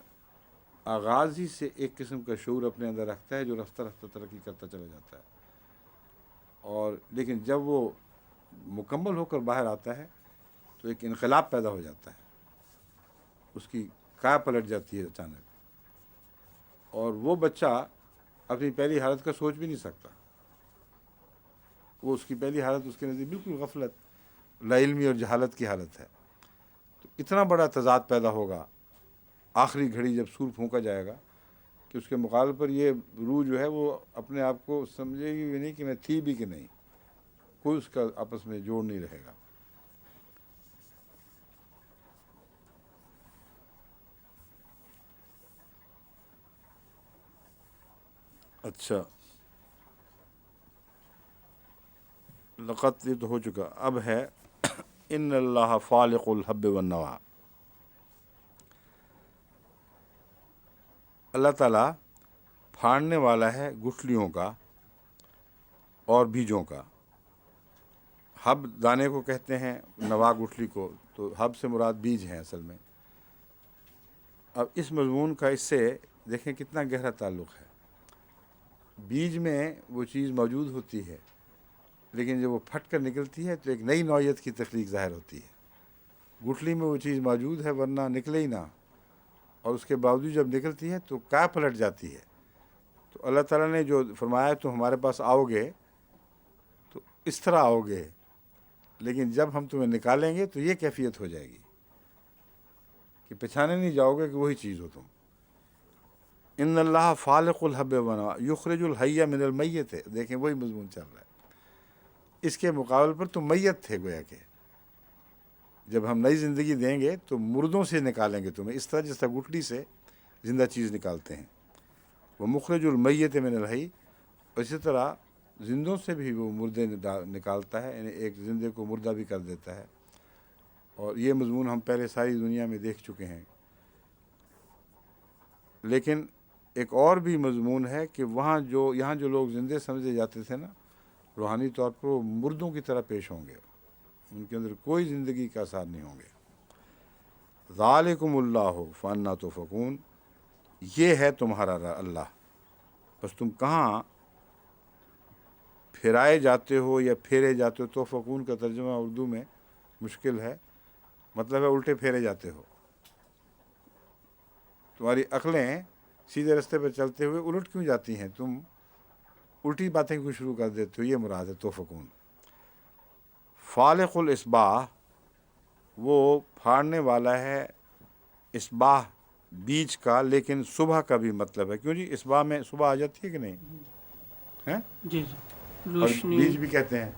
آغاز ہی سے ایک قسم کا شعور اپنے اندر رکھتا ہے جو رفتہ رفتہ ترقی کرتا چلا جاتا ہے، اور لیکن جب وہ مکمل ہو کر باہر آتا ہے تو ایک انقلاب پیدا ہو جاتا ہے، اس کی کیا پلٹ جاتی ہے اچانک، اور وہ بچہ اپنی پہلی حالت کا سوچ بھی نہیں سکتا۔ وہ اس کی پہلی حالت اس کے نزدیک بالکل غفلت، لا علمی اور جہالت کی حالت ہے۔ تو اتنا بڑا تضاد پیدا ہوگا آخری گھڑی جب سور پھونکا جائے گا کہ اس کے مقابلے پر یہ روح جو ہے وہ اپنے آپ کو سمجھے گی بھی نہیں کہ میں تھی بھی کہ نہیں، کوئی اس کا آپس میں جوڑ نہیں رہے گا۔ اچھا، لقد یہ تو ہو چکا، اب ہے ان اللہ فالق الحب والنوا۔ اللہ تعالیٰ پھاڑنے والا ہے گٹھلیوں کا اور بیجوں کا۔ حب دانے کو کہتے ہیں، نوا گٹھلی کو، تو حب سے مراد بیج ہیں اصل میں۔ اب اس مضمون کا اس سے دیکھیں کتنا گہرا تعلق ہے۔ بیج میں وہ چیز موجود ہوتی ہے، لیکن جب وہ پھٹ کر نکلتی ہے تو ایک نئی نوعیت کی تخلیق ظاہر ہوتی ہے۔ گٹھلی میں وہ چیز موجود ہے ورنہ نکلے ہی نہ، اور اس کے باوجود جب نکلتی ہے تو کیا پلٹ جاتی ہے۔ تو اللہ تعالیٰ نے جو فرمایا تم ہمارے پاس آؤ گے تو اس طرح آؤ گے، لیکن جب ہم تمہیں نکالیں گے تو یہ کیفیت ہو جائے گی کہ پہچانے نہیں جاؤ گے کہ وہی چیز ہو تم۔ ان اللہ فالق الحب والنوا یخرج الحی من المیت، دیکھیں وہی مضمون چل رہا ہے۔ اس کے مقابل پر تم میت تھے گویا کہ، جب ہم نئی زندگی دیں گے تو مردوں سے نکالیں گے تمہیں، اس طرح جس طرح گٹھلی سے زندہ چیز نکالتے ہیں۔ وہ مخرج المیت من الحی، اسی طرح زندوں سے بھی وہ مردے نکالتا ہے، یعنی ایک زندے کو مردہ بھی کر دیتا ہے۔ اور یہ مضمون ہم پہلے ساری دنیا میں دیکھ چکے ہیں۔ لیکن ایک اور بھی مضمون ہے کہ یہاں جو لوگ زندے سمجھے جاتے تھے نا، روحانی طور پر وہ مردوں کی طرح پیش ہوں گے، ان کے اندر کوئی زندگی کا اثر نہیں ہوں گے۔ ذالکم اللہ فانا تؤفکون، یہ ہے تمہارا اللہ، بس تم کہاں پھرائے جاتے ہو یا پھیرے جاتے ہو۔ توفقون کا ترجمہ اردو میں مشکل ہے، مطلب ہے الٹے پھیرے جاتے ہو۔ تمہاری عقلیں سیدھے رستے پر چلتے ہوئے الٹ کیوں جاتی ہیں، تم الٹی باتیں کیوں شروع کر دیتے ہو، یہ مراد ہے توفقون۔ فالق الاصباح، وہ پھاڑنے والا ہے اصباح بیج کا، لیکن صبح کا بھی مطلب ہے، کیوں جی اصباح میں صبح آ جاتی ہے کہ نہیں ہیں؟ جی اور روشنی، بیج بھی کہتے ہیں،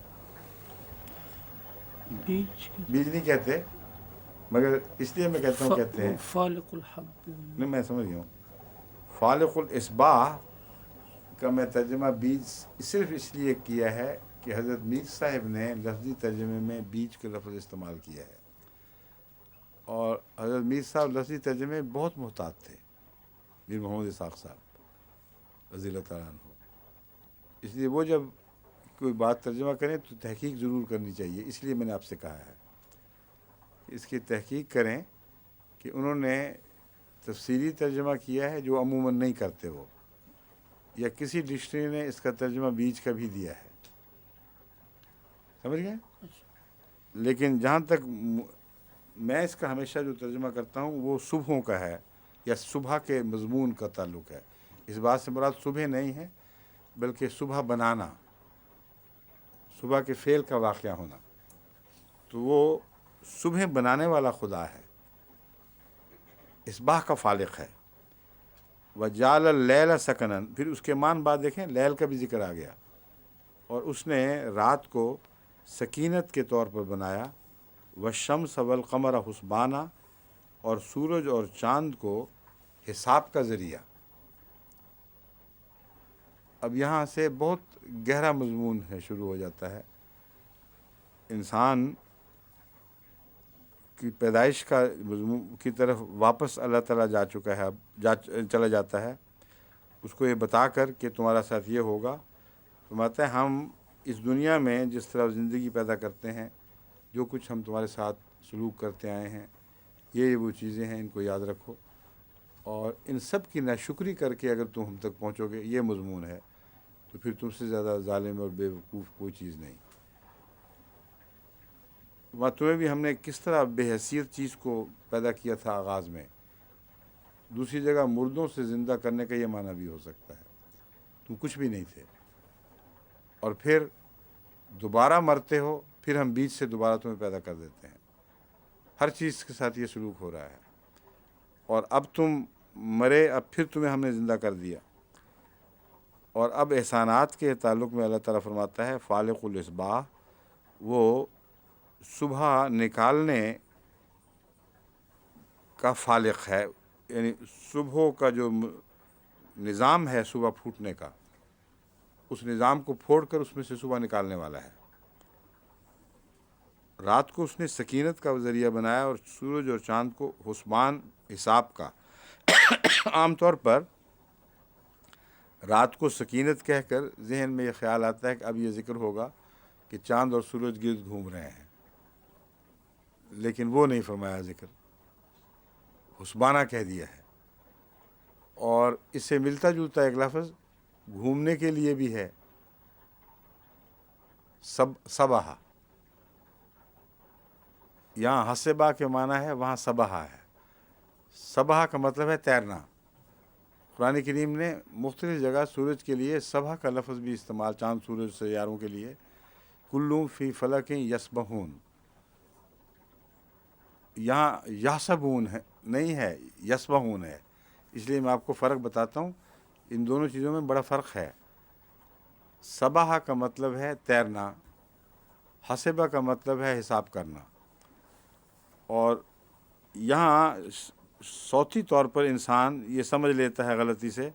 بیج بیج نہیں کہتے، مگر اس لیے میں کہتا ہوں کہتے ہیں، فالق الحب، نہیں میں سمجھ گیا ہوں۔ فالق الاصباح کا میں ترجمہ بیج صرف اس لیے کیا ہے کہ حضرت میر صاحب نے لفظی ترجمے میں بیج کا لفظ استعمال کیا ہے، اور حضرت میر صاحب لفظی ترجمے بہت محتاط تھے۔ میر محمد اسحاق صاحب رضی اللہ تعالیٰ عنہ. اس لیے وہ جب کوئی بات ترجمہ کریں تو تحقیق ضرور کرنی چاہیے. اس لیے میں نے آپ سے کہا ہے کہ اس کی تحقیق کریں کہ انہوں نے تفسیری ترجمہ کیا ہے جو عموماً نہیں کرتے وہ، یا کسی ڈکشنری نے اس کا ترجمہ بیچ کا بھی دیا ہے. سمجھ گئے؟ لیکن جہاں تک میں اس کا ہمیشہ جو ترجمہ کرتا ہوں وہ صبحوں کا ہے یا صبح کے مضمون کا تعلق ہے. اس بات سے مراد صبح نہیں ہے بلکہ صبح بنانا، صبح کے فعل کا واقعہ ہونا. تو وہ صبح بنانے والا خدا ہے، اصباح کا خالق ہے. وجعل اللیل سکنا، پھر اس کے مان بعد دیکھیں لیل کا بھی ذکر آ گیا، اور اس نے رات کو سکینت کے طور پر بنایا. والشمس والقمر حسبانا، اور سورج اور چاند کو حساب کا ذریعہ. اب یہاں سے بہت گہرا مضمون ہے شروع ہو جاتا ہے. انسان کی پیدائش کا مضمون کی طرف واپس اللہ تعالیٰ جا چکا ہے، اب چلا جاتا ہے اس کو یہ بتا کر کہ تمہارا ساتھ یہ ہوگا. فرماتا ہے ہم اس دنیا میں جس طرح زندگی پیدا کرتے ہیں، جو کچھ ہم تمہارے ساتھ سلوک کرتے آئے ہیں، یہ وہ چیزیں ہیں، ان کو یاد رکھو، اور ان سب کی ناشکری کر کے اگر تم ہم تک پہنچو گے، یہ مضمون ہے، تو پھر تم سے زیادہ ظالم اور بے وقوف کوئی چیز نہیں. تمہیں بھی ہم نے کس طرح بے حیثیت چیز کو پیدا کیا تھا آغاز میں. دوسری جگہ مردوں سے زندہ کرنے کا یہ معنی بھی ہو سکتا ہے، تم کچھ بھی نہیں تھے، اور پھر دوبارہ مرتے ہو، پھر ہم بیچ سے دوبارہ تمہیں پیدا کر دیتے ہیں. ہر چیز کے ساتھ یہ سلوک ہو رہا ہے. اور اب تم مرے، اب پھر تمہیں ہم نے زندہ کر دیا. اور اب احسانات کے تعلق میں اللہ تعالیٰ فرماتا ہے فالق الاصباح، وہ صبح نکالنے کا فالق ہے، یعنی صبح کا جو نظام ہے صبح پھوٹنے کا، اس نظام کو پھوڑ کر اس میں سے صبح نکالنے والا ہے. رات کو اس نے سکینت کا ذریعہ بنایا اور سورج اور چاند کو حسبان، حساب کا. عام طور پر رات کو سکینت کہہ کر ذہن میں یہ خیال آتا ہے کہ اب یہ ذکر ہوگا کہ چاند اور سورج گرد گھوم رہے ہیں، لیکن وہ نہیں فرمایا ذکر، حسبانہ کہہ دیا ہے. اور اس سے ملتا جلتا ایک لفظ گھومنے کے لیے بھی ہے، سبحہ. یہاں حسبہ کے معنی ہے، وہاں سبحہ ہے. سبحہ کا مطلب ہے تیرنا. قرآن کریم نے مختلف جگہ سورج کے لیے سبحہ کا لفظ بھی استعمال، چاند سورج سیاروں کے لیے، کلٌ فی فلک یسبحون. یہاں یحسبون ہے نہیں ہے، یسبحون ہے. اس لیے میں آپ کو فرق بتاتا ہوں، ان دونوں چیزوں میں بڑا فرق ہے. سبحہ کا مطلب ہے تیرنا، حسبہ کا مطلب ہے حساب کرنا. اور یہاں صوتی طور پر انسان یہ سمجھ لیتا ہے غلطی سے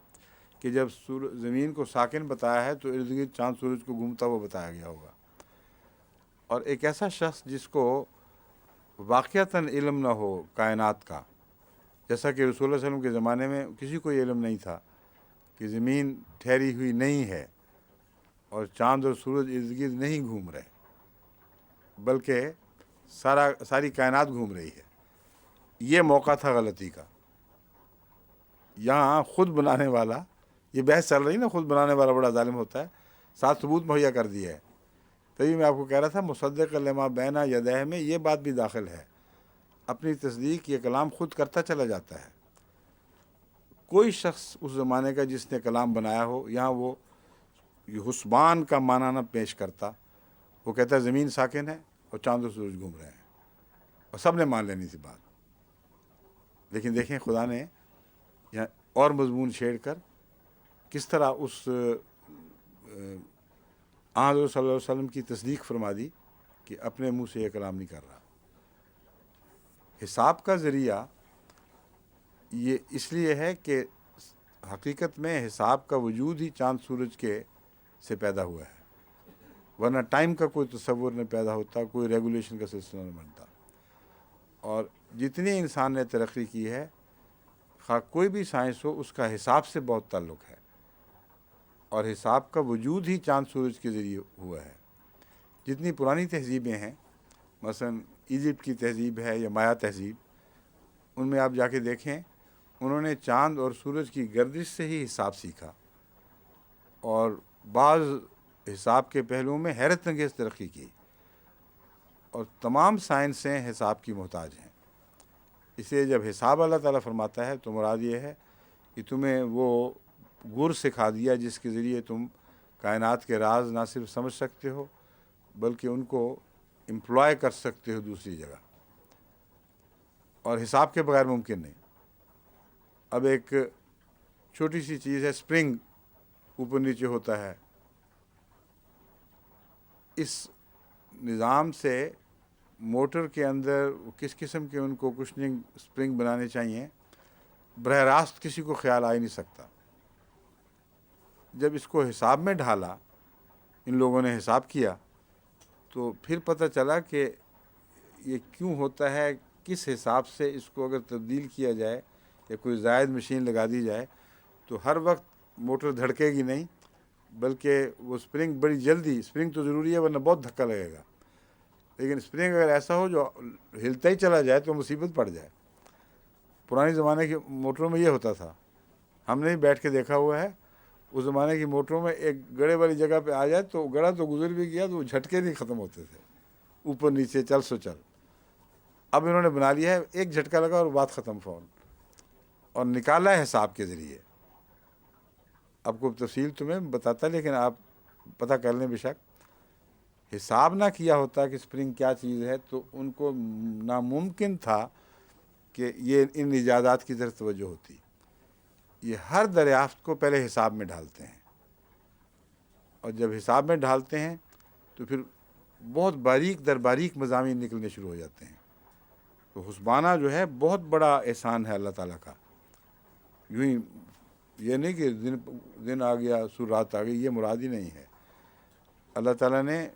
کہ جب زمین کو ساکن بتایا ہے تو ارد گرد چاند سورج کو گھومتا ہوا بتایا گیا ہوگا. اور ایک ایسا شخص جس کو واقعتاً علم نہ ہو کائنات کا، جیسا کہ رسول اللہ علیہ وسلم کے زمانے میں کسی کو یہ علم نہیں تھا کہ زمین ٹھہری ہوئی نہیں ہے اور چاند اور سورج ارد گرد نہیں گھوم رہے، بلکہ ساری کائنات گھوم رہی ہے. یہ موقع تھا غلطی کا. یہاں خود بنانے والا، یہ بحث چل رہی نا، خود بنانے والا بڑا ظالم ہوتا ہے، ساتھ ثبوت مہیا کر دیا ہے. تبھی میں آپ کو کہہ رہا تھا مصدق لما بین یدیہ میں یہ بات بھی داخل ہے. اپنی تصدیق یہ کلام خود کرتا چلا جاتا ہے. کوئی شخص اس زمانے کا جس نے کلام بنایا ہو، یہاں وہ حسبان کا معنی نہ پیش کرتا. وہ کہتا ہے زمین ساکن ہے اور چاند و سورج گھوم رہے ہیں، اور سب نے مان لینی تھی بات. لیکن دیکھیں خدا نے یہاں اور مضمون چھیڑ کر کس طرح اس حضرت صلی اللہ علیہ وسلم کی تصدیق فرما دی کہ اپنے منہ سے یہ کلام نہیں کر رہا. حساب کا ذریعہ یہ اس لیے ہے کہ حقیقت میں حساب کا وجود ہی چاند سورج کے سے پیدا ہوا ہے، ورنہ ٹائم کا کوئی تصور نہ پیدا ہوتا، کوئی ریگولیشن کا سلسلہ نہ بنتا. اور جتنی انسان نے ترقی کی ہے خواہ کوئی بھی سائنس ہو، اس کا حساب سے بہت تعلق ہے، اور حساب کا وجود ہی چاند سورج کے ذریعے ہوا ہے۔ جتنی پرانی تہذیبیں ہیں، مثلا ایجپٹ کی تہذیب ہے یا مایا تہذیب، ان میں آپ جا کے دیکھیں، انہوں نے چاند اور سورج کی گردش سے ہی حساب سیکھا، اور بعض حساب کے پہلوؤں میں حیرت انگیز ترقی کی، اور تمام سائنسیں حساب کی محتاج ہیں۔ اس لیے جب حساب اللہ تعالیٰ فرماتا ہے تو مراد یہ ہے کہ تمہیں وہ گر سکھا دیا جس کے ذریعے تم کائنات کے راز نہ صرف سمجھ سکتے ہو بلکہ ان کو امپلائے کر سکتے ہو دوسری جگہ، اور حساب کے بغیر ممکن نہیں۔ اب ایک چھوٹی سی چیز ہے، اسپرنگ اوپر نیچے ہوتا ہے، اس نظام سے موٹر کے اندر کس قسم کے ان کو کشننگ اسپرنگ بنانے چاہیے، براہ راست کسی کو خیال آ ہی نہیں سکتا۔ جب اس کو حساب میں ڈھالا، ان لوگوں نے حساب کیا، تو پھر پتہ چلا کہ یہ کیوں ہوتا ہے، کس حساب سے اس کو اگر تبدیل کیا جائے یا کوئی زائد مشین لگا دی جائے تو ہر وقت موٹر دھڑکے گی نہیں، بلکہ وہ اسپرنگ بڑی جلدی، اسپرنگ تو ضروری ہے ورنہ بہت دھکا لگے گا، لیکن اسپرنگ اگر ایسا ہو جو ہلتا ہی چلا جائے تو مصیبت پڑ جائے۔ پرانے زمانے کی موٹروں میں یہ ہوتا تھا، ہم نے بیٹھ کے دیکھا ہوا ہے، اس زمانے کی موٹروں میں ایک گڑے والی جگہ پہ آ جائے تو گڑا تو گزر بھی گیا تو وہ جھٹکے نہیں ختم ہوتے تھے، اوپر نیچے چل سو چل۔ اب انہوں نے بنا لیا ہے ایک جھٹکا لگا اور بات ختم، فون، اور نکالا ہے حساب کے ذریعے۔ اب کو تفصیل تمہیں بتاتا، لیکن آپ پتہ کر لیں، بے شک حساب نہ کیا ہوتا کہ اسپرنگ کیا چیز ہے تو ان کو ناممکن تھا کہ یہ ان ایجادات کی طرف توجہ ہوتی۔ یہ ہر دریافت کو پہلے حساب میں ڈھالتے ہیں، اور جب حساب میں ڈھالتے ہیں تو پھر بہت باریک در باریک مضامین نکلنے شروع ہو جاتے ہیں۔ تو حسبانہ جو ہے بہت بڑا احسان ہے اللہ تعالیٰ کا۔ یوں ہی یہ نہیں کہ دن آ گیا سور رات آ گئی، یہ مراد ہی نہیں ہے۔ اللہ تعالیٰ نے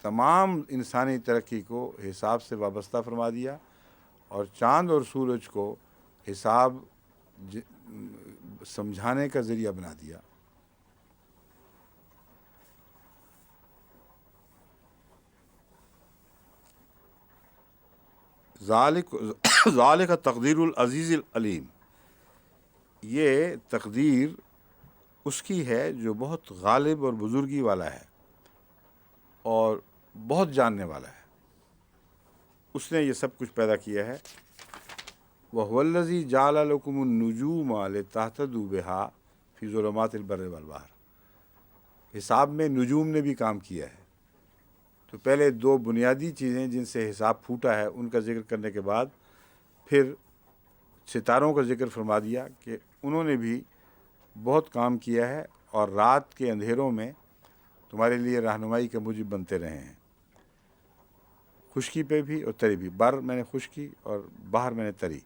تمام انسانی ترقی کو حساب سے وابستہ فرما دیا، اور چاند اور سورج کو حساب سمجھانے کا ذریعہ بنا دیا۔ ذالک تقدیر العزیز العلیم، یہ تقدیر اس کی ہے جو بہت غالب اور بزرگی والا ہے اور بہت جاننے والا ہے۔ اس نے یہ سب کچھ پیدا کیا ہے۔ وَهُوَ الَّذِي جَعَلَ لَكُمُ النُّجُومَ لِتَهْتَدُوا بِهَا فِي ظُلُمَاتِ الْبَرِّ وَالْبَحْرِ، حساب میں نجوم نے بھی کام کیا ہے۔ تو پہلے دو بنیادی چیزیں جن سے حساب پھوٹا ہے ان کا ذکر کرنے کے بعد پھر ستاروں کا ذکر فرما دیا کہ انہوں نے بھی بہت کام کیا ہے، اور رات کے اندھیروں میں تمہارے لیے رہنمائی کا موجب بنتے رہے ہیں، خشکی پہ بھی اور تری بھی۔ بر میں نے خشکی اور بحر میں نے تری،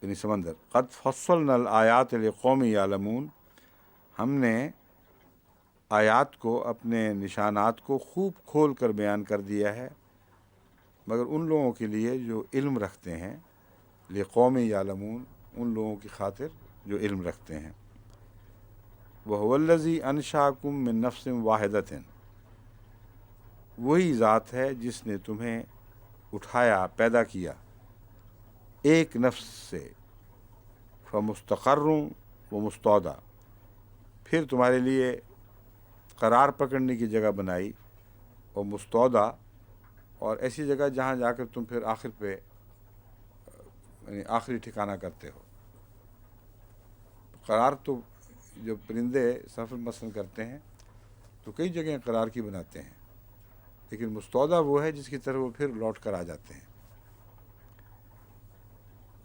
یعنی سمندر۔ قد فصلنا الآیات لقوم یعلمون، ہم نے آیات کو، اپنے نشانات کو خوب کھول کر بیان کر دیا ہے، مگر ان لوگوں کے لیے جو علم رکھتے ہیں، لقوم یعلمون، ان لوگوں کی خاطر جو علم رکھتے ہیں۔ وَهُوَ الَّذِي أَنشَأَكُم مِّن نَّفْسٍ وَاحِدَةٍ، وہی ذات ہے جس نے تمہیں اٹھایا، پیدا کیا ایک نفس سے، فَمُسْتَقَرٌّ وَمُسْتَوْدَىٰ، پھر تمہارے لیے قرار پکڑنے کی جگہ بنائی، اور مستودع، اور ایسی جگہ جہاں جا کر تم پھر آخر پہ یعنی آخری ٹھکانہ کرتے ہو۔ قرار تو جب پرندے سفر مثلا کرتے ہیں تو کئی جگہیں قرار کی بناتے ہیں، لیکن مستودع وہ ہے جس کی طرف وہ پھر لوٹ کر آ جاتے ہیں۔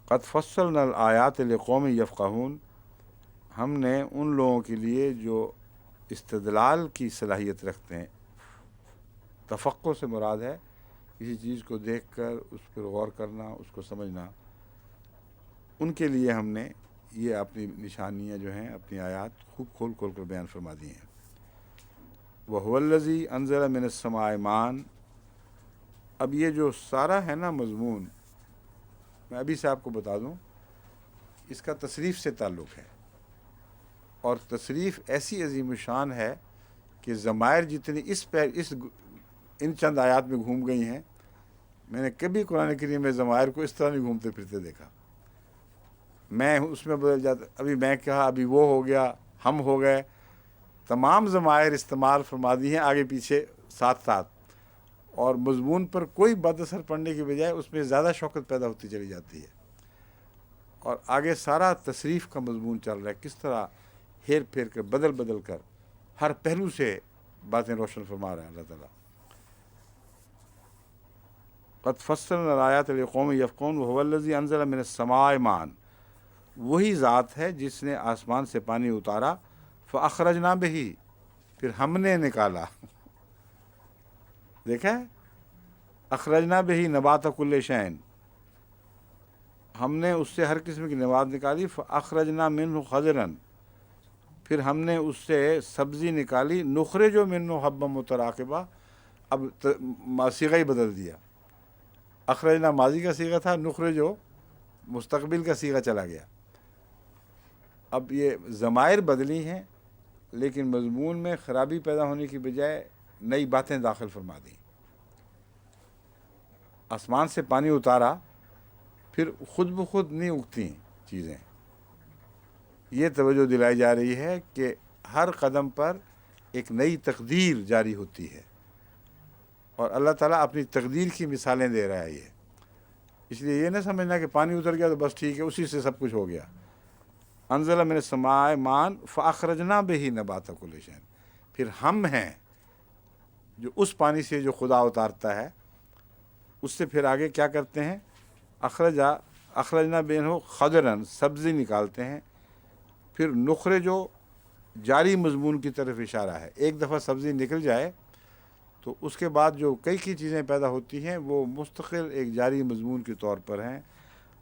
قد فصلنا الآیات لقوم یفقہون، ہم نے ان لوگوں کے لیے جو استدلال کی صلاحیت رکھتے ہیں، تفقع سے مراد ہے کسی چیز کو دیکھ کر اس پر غور کرنا، اس کو سمجھنا، ان کے لیے ہم نے یہ اپنی نشانیاں جو ہیں، اپنی آیات خوب کھول کھول کر بیان فرما دی ہیں۔ وَهُوَ الَّذِي أَنزَلَ مِنَ السَّمَاءِ مَاءً، اب یہ جو سارا ہے نا مضمون، میں ابھی سے آپ کو بتا دوں اس کا تصریف سے تعلق ہے، اور تصریف ایسی عظیم شان ہے کہ ضمائر جتنی اس ان چند آیات میں گھوم گئی ہیں، میں نے کبھی قرآن کریم میں ضمائر کو اس طرح نہیں گھومتے پھرتے دیکھا. میں اس میں بدل جاتا، ابھی میں کہا، ابھی وہ ہو گیا، ہم ہو گئے. تمام ضمائر استعمال فرما دی ہیں آگے پیچھے ساتھ ساتھ، اور مضمون پر کوئی بد اثر پڑنے کی بجائے اس میں زیادہ شوقت پیدا ہوتی چلی جاتی ہے. اور آگے سارا تصریف کا مضمون چل رہا ہے، کس طرح ہیر پھیر کر بدل کر ہر پہلو سے باتیں روشن فرما رہے ہیں اللہ تعالیٰ. قد فصلنا الآیات لقوم یفقہون وہو الذی انزل من السماء ماء، وہی ذات ہے جس نے آسمان سے پانی اتارا، فاخرجنا بہ، پھر ہم نے نکالا. دیکھا ہے، اخرجنا بہ نبات کل شیء، ہم نے اس سے ہر قسم کی نبات نکالی. فاخرجنا منہ خضرا، پھر ہم نے اس سے سبزی نکالی. نخرج منہ حبا متراکبا، اب صیغہ ہی بدل دیا. اخرجنا ماضی کا صیغہ تھا، نخرج مستقبل کا صیغہ چلا گیا. اب یہ ضمائر بدلی ہیں لیکن مضمون میں خرابی پیدا ہونے کی بجائے نئی باتیں داخل فرما دیں. آسمان سے پانی اتارا، پھر خود بخود نہیں اگتی چیزیں. یہ توجہ دلائی جا رہی ہے کہ ہر قدم پر ایک نئی تقدیر جاری ہوتی ہے، اور اللہ تعالیٰ اپنی تقدیر کی مثالیں دے رہا ہے. یہ اس لیے یہ نہ سمجھنا کہ پانی اتر گیا تو بس ٹھیک ہے، اسی سے سب کچھ ہو گیا. انزل من السماء ماء فاخرجنا بہ نبات کل شیء، پھر ہم ہیں جو اس پانی سے جو خدا اتارتا ہے اس سے پھر آگے کیا کرتے ہیں، اخرجنا بہ خضرا، سبزی نکالتے ہیں. پھر نخرجو جاری مضمون کی طرف اشارہ ہے. ایک دفعہ سبزی نکل جائے تو اس کے بعد جو کئی چیزیں پیدا ہوتی ہیں وہ مستقل ایک جاری مضمون کے طور پر ہیں.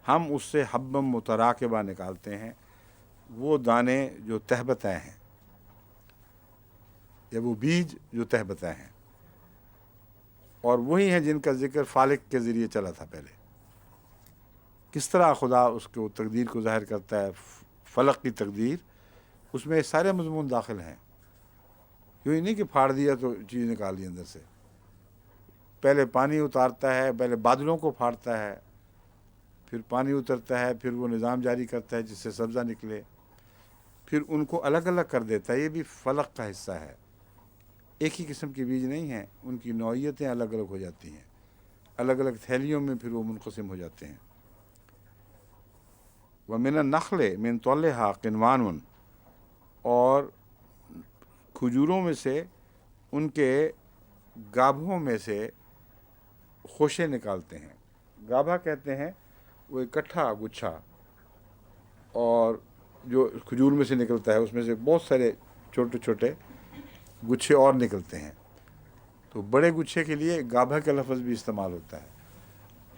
ہم اس سے حبم متراکبہ نکالتے ہیں، وہ دانے جو تہبتہ ہیں یا وہ بیج جو تہبتہ ہیں، اور وہی ہیں جن کا ذکر فالق کے ذریعے چلا تھا پہلے. کس طرح خدا اس کو تقدیر کو ظاہر کرتا ہے، فلق کی تقدیر، اس میں سارے مضمون داخل ہیں. یوں ہی نہیں کہ پھاڑ دیا تو چیز نکال دی اندر سے. پہلے پانی اتارتا ہے، پہلے بادلوں کو پھاڑتا ہے، پھر پانی اترتا ہے، پھر وہ نظام جاری کرتا ہے جس سے سبزہ نکلے، پھر ان کو الگ الگ کر دیتا ہے. یہ بھی فلق کا حصہ ہے. ایک ہی قسم کے بیج نہیں ہیں، ان کی نوعیتیں الگ الگ ہو جاتی ہیں، الگ الگ تھیلیوں میں پھر وہ منقسم ہو جاتے ہیں. وَمِنَ النَّخْلِ مِن طَلْعِهَا قِنْوَانٌ، اور کھجوروں میں سے ان کے گابھوں میں سے خوشے نکالتے ہیں. گابھا کہتے ہیں وہ اکٹھا گچھا، اور جو کھجور میں سے نکلتا ہے اس میں سے بہت سارے چھوٹے چھوٹے گچھے اور نکلتے ہیں. تو بڑے گچھے کے لیے گابھا کا لفظ بھی استعمال ہوتا ہے،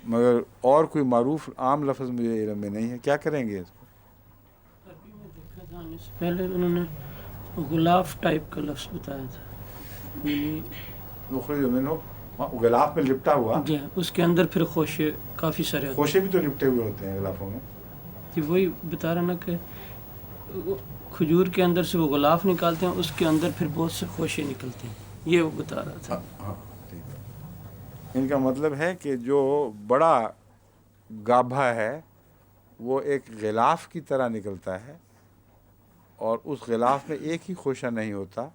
مگر اور کوئی معروف عام لفظ مجھے علم میں نہیں ہے. کیا کریں گے اس کو؟ عربی میں دیکھا تھا، آنے سے پہلے انہوں نے غلاف ٹائپ کا لفظ بتایا تھا، یعنی نخرج منہ، غلاف میں لپٹا ہوا. جی اس کے اندر پھر خوشے کافی سارے ہوتے خوشے بھی تو لپٹے ہوئے ہوتے ہیں غلافوں میں. ہیں. وہی بتا رہا نا کہ کھجور کے اندر سے وہ غلاف نکالتے ہیں، اس کے اندر پھر بہت سے خوشے نکلتے ہیں. یہ وہ بتا رہا تھا. ہاں ٹھیک ہے. ان کا مطلب ہے کہ جو بڑا گابھا ہے وہ ایک غلاف کی طرح نکلتا ہے، اور اس غلاف میں ایک ہی خوشہ نہیں ہوتا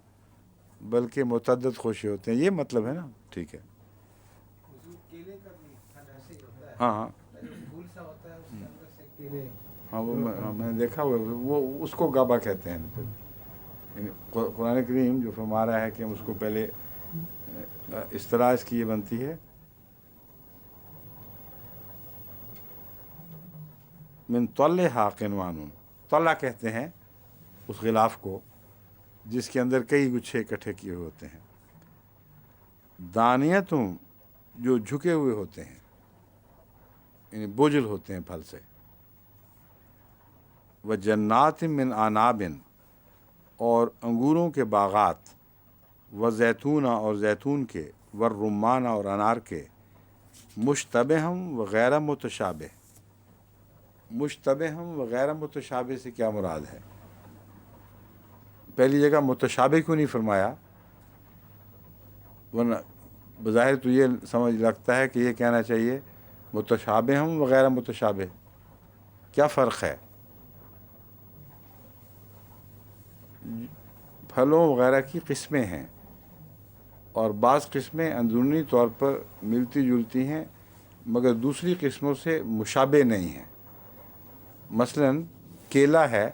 بلکہ متعدد خوشے ہوتے ہیں. یہ مطلب ہے نا. ٹھیک ہے. ہاں ہاں ہاں، وہ میں نے دیکھا ہوا، وہ اس کو گابا کہتے ہیں. یعنی قرآن کریم جو فرما رہا ہے کہ ہم اس کو پہلے اس طرح اس کی یہ بنتی ہے. من طلعها قنوان، طلع کہتے ہیں اس غلاف کو جس کے اندر کئی گچھے اکٹھے کیے ہوئے ہوتے ہیں. دانیتوں جو جھکے ہوئے ہوتے ہیں، یعنی بوجھل ہوتے ہیں پھل سے. وجنات من عناب، اور انگوروں کے باغات. وزیتون، اور زیتون کے. والرمان، اور انار کے. مشتبہم وغیر متشابہ، مشتبہ و غیر متشابہ سے کیا مراد ہے؟ پہلی جگہ متشابہ کیوں نہیں فرمایا؟ ورنہ بظاہر تو یہ سمجھ لگتا ہے کہ یہ کہنا چاہیے متشابہ و غیر متشابہ، کیا فرق ہے؟ پھلوں وغیرہ کی قسمیں ہیں، اور بعض قسمیں اندرونی طور پر ملتی جلتی ہیں مگر دوسری قسموں سے مشابہ نہیں ہیں۔ مثلا کیلا ہے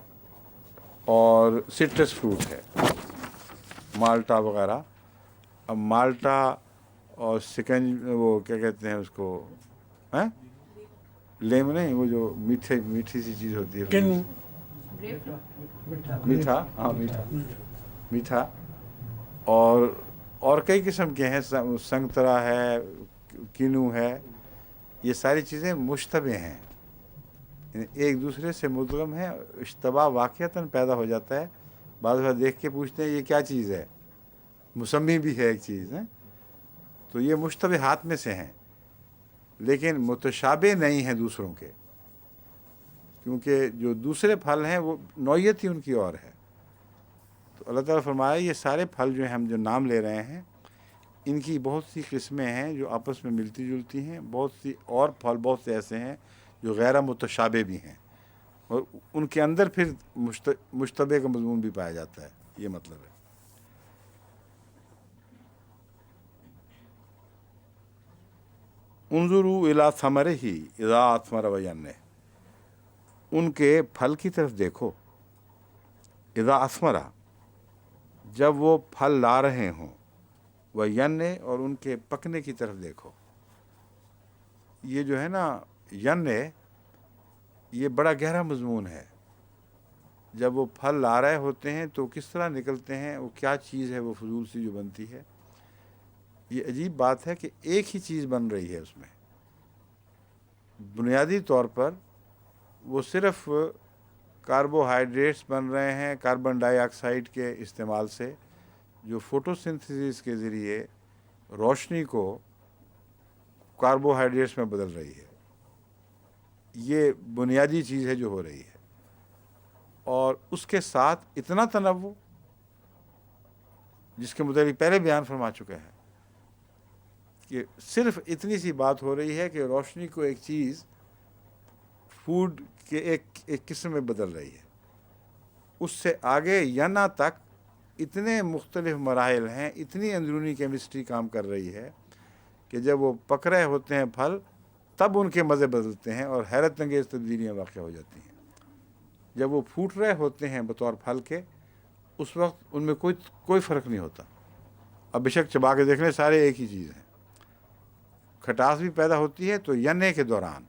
اور سٹرس فروٹ ہے، مالٹا وغیرہ۔ اب مالٹا اور سکنج وہ کیا کہتے ہیں اس کو، لیم نہیں، وہ جو میٹھی سی چیز ہوتی ہے، میٹھا، ہاں میٹھا، میٹھا، اور کئی قسم کے ہیں، سنگترا ہے، کینو ہے، یہ ساری چیزیں مشتبہ ہیں، ایک دوسرے سے مدغم ہیں، اشتباہ واقعتاً پیدا ہو جاتا ہے۔ بعض بار دیکھ کے پوچھتے ہیں یہ کیا چیز ہے، مسمی بھی ہے ایک چیز ہے، تو یہ مشتبہات میں سے ہیں، لیکن متشابہ نہیں ہیں دوسروں کے، کیونکہ جو دوسرے پھل ہیں وہ نوعیت ہی ان کی اور ہے۔ تو اللہ تعالیٰ فرمایا یہ سارے پھل جو ہیں ہم جو نام لے رہے ہیں ان کی بہت سی قسمیں ہیں جو آپس میں ملتی جلتی ہیں، بہت سی اور پھل بہت سے ایسے ہیں جو غیر متشابہ بھی ہیں، اور ان کے اندر پھر مشتبہ کا مضمون بھی پایا جاتا ہے، یہ مطلب ہے۔ انظروا الی ثمرہ اذا اثمر وینہ، ان کے پھل کی طرف دیکھو، اذا اثمرا، جب وہ پھل لا رہے ہوں، وینہ، اور ان کے پکنے کی طرف دیکھو۔ یہ جو ہے نا ینہ، یہ بڑا گہرا مضمون ہے۔ جب وہ پھل لا رہے ہوتے ہیں تو کس طرح نکلتے ہیں، وہ کیا چیز ہے وہ فضول سی جو بنتی ہے۔ یہ عجیب بات ہے کہ ایک ہی چیز بن رہی ہے اس میں، بنیادی طور پر وہ صرف کاربوہائیڈریٹس بن رہے ہیں کاربن ڈائی آکسائڈ کے استعمال سے، جو فوٹو سنتھسس کے ذریعے روشنی کو کاربوہائیڈریٹس میں بدل رہی ہے۔ یہ بنیادی چیز ہے جو ہو رہی ہے، اور اس کے ساتھ اتنا تنوع جس کے متعلق پہلے بیان فرما چکا ہے کہ صرف اتنی سی بات ہو رہی ہے کہ روشنی کو ایک چیز فوڈ کے ایک قسم میں بدل رہی ہے، اس سے آگے ینا تک اتنے مختلف مراحل ہیں، اتنی اندرونی کیمسٹری کام کر رہی ہے کہ جب وہ پک رہے ہوتے ہیں پھل تب ان کے مزے بدلتے ہیں اور حیرت انگیز تبدیلیاں واقع ہو جاتی ہیں۔ جب وہ پھوٹ رہے ہوتے ہیں بطور پھل کے، اس وقت ان میں کوئی فرق نہیں ہوتا۔ اب بے شک چبا کے دیکھ لیں سارے ایک ہی چیز ہیں۔ کھٹاس بھی پیدا ہوتی ہے تو ینے کے دوران،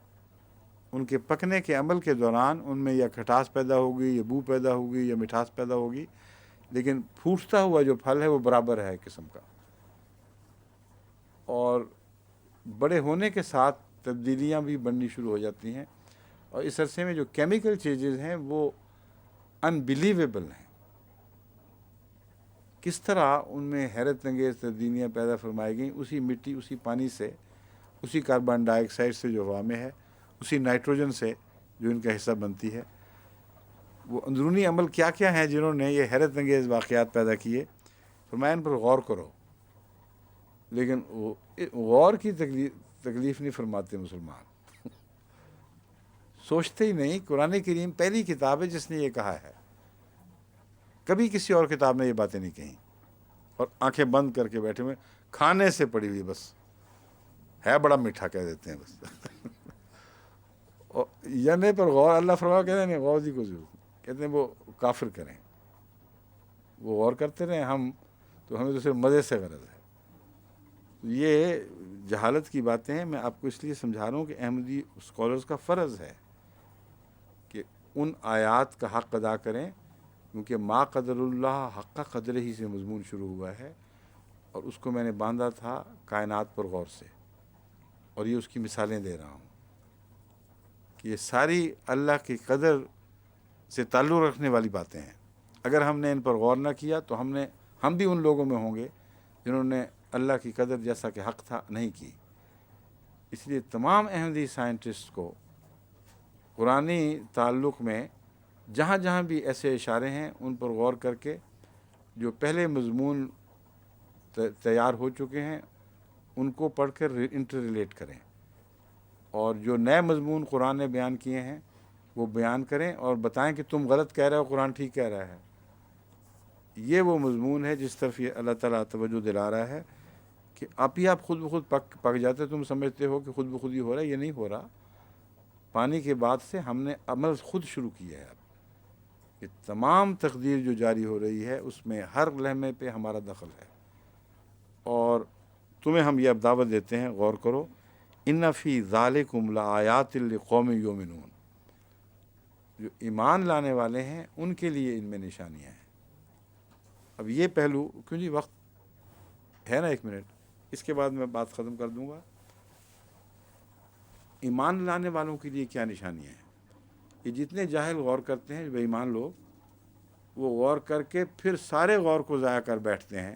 ان کے پکنے کے عمل کے دوران ان میں یا کھٹاس پیدا ہوگی یا بو پیدا ہوگی یا مٹھاس پیدا ہوگی، لیکن پھوٹتا ہوا جو پھل ہے وہ برابر ہے ایک قسم کا۔ اور بڑے ہونے کے ساتھ تبدیلیاں بھی بننی شروع ہو جاتی ہیں، اور اس عرصے میں جو کیمیکل چینجز ہیں وہ انبلیویبل ہیں۔ کس طرح ان میں حیرت انگیز تبدیلیاں پیدا فرمائی گئیں، اسی مٹی، اسی پانی سے، اسی کاربن ڈائی آکسائڈ سے جو ہوا میں ہے، اسی نائٹروجن سے جو ان کا حصہ بنتی ہے۔ وہ اندرونی عمل کیا کیا ہیں جنہوں نے یہ حیرت انگیز واقعات پیدا کیے، فرمایا ان پر غور کرو۔ لیکن غور کی تکلیف نہیں فرماتے مسلمان، سوچتے ہی نہیں۔ قرآن کریم پہلی کتاب ہے جس نے یہ کہا ہے، کبھی کسی اور کتاب نے یہ باتیں نہیں کہیں، اور آنکھیں بند کر کے بیٹھے ہوئے کھانے سے پڑی ہوئی، بس ہے بڑا میٹھا کہہ دیتے ہیں بس۔ اور یعنی پر غور اللہ فرما کہتے ہیں نہیں، غور جی کو ضرورت نہیں، کہتے ہیں وہ کافر کریں، وہ غور کرتے رہیں، ہم تو ہمیں تو صرف مزے سے غرض ہے۔ یہ جہالت کی باتیں ہیں، میں آپ کو اس لیے سمجھا رہا ہوں کہ احمدی اسکالرز کا فرض ہے کہ ان آیات کا حق ادا کریں، کیونکہ ما قدر اللہ حق قدر ہی سے مضمون شروع ہوا ہے، اور اس کو میں نے باندھا تھا کائنات پر غور سے، اور یہ اس کی مثالیں دے رہا ہوں کہ یہ ساری اللہ کی قدر سے تعلق رکھنے والی باتیں ہیں۔ اگر ہم نے ان پر غور نہ کیا تو ہم بھی ان لوگوں میں ہوں گے جنہوں نے اللہ کی قدر جیسا کہ حق تھا نہیں کی۔ اس لیے تمام احمدی سائنٹسٹ کو قرآنی تعلق میں جہاں جہاں بھی ایسے اشارے ہیں ان پر غور کر کے جو پہلے مضمون تیار ہو چکے ہیں ان کو پڑھ کر انٹر ریلیٹ کریں، اور جو نئے مضمون قرآن نے بیان کیے ہیں وہ بیان کریں اور بتائیں کہ تم غلط کہہ رہے ہو، قرآن ٹھیک کہہ رہا ہے۔ یہ وہ مضمون ہے جس طرف یہ اللہ تعالیٰ توجہ دلا رہا ہے کہ آپ ہی آپ خود بخود پک جاتے، تم سمجھتے ہو کہ خود بخود ہی ہو رہا ہے، یہ نہیں ہو رہا۔ پانی کے بعد سے ہم نے عمل خود شروع کیا ہے۔ اب یہ تمام تقدیر جو جاری ہو رہی ہے اس میں ہر لمحے پہ ہمارا دخل ہے، اور تمہیں ہم یہ اب دعوت دیتے ہیں، غور کرو، ان فی ذالکم لآیات لقوم یؤمنون، جو ایمان لانے والے ہیں ان کے لیے ان میں نشانیاں ہیں۔ اب یہ پہلو، کیوں جی وقت ہے نا 1 منٹ، اس کے بعد میں بات ختم کر دوں گا۔ ایمان لانے والوں کے لیے کیا نشانیاں ہیں؟ یہ جتنے جاہل غور کرتے ہیں، بے ایمان لوگ، وہ غور کر کے پھر سارے غور کو ضائع کر بیٹھتے ہیں،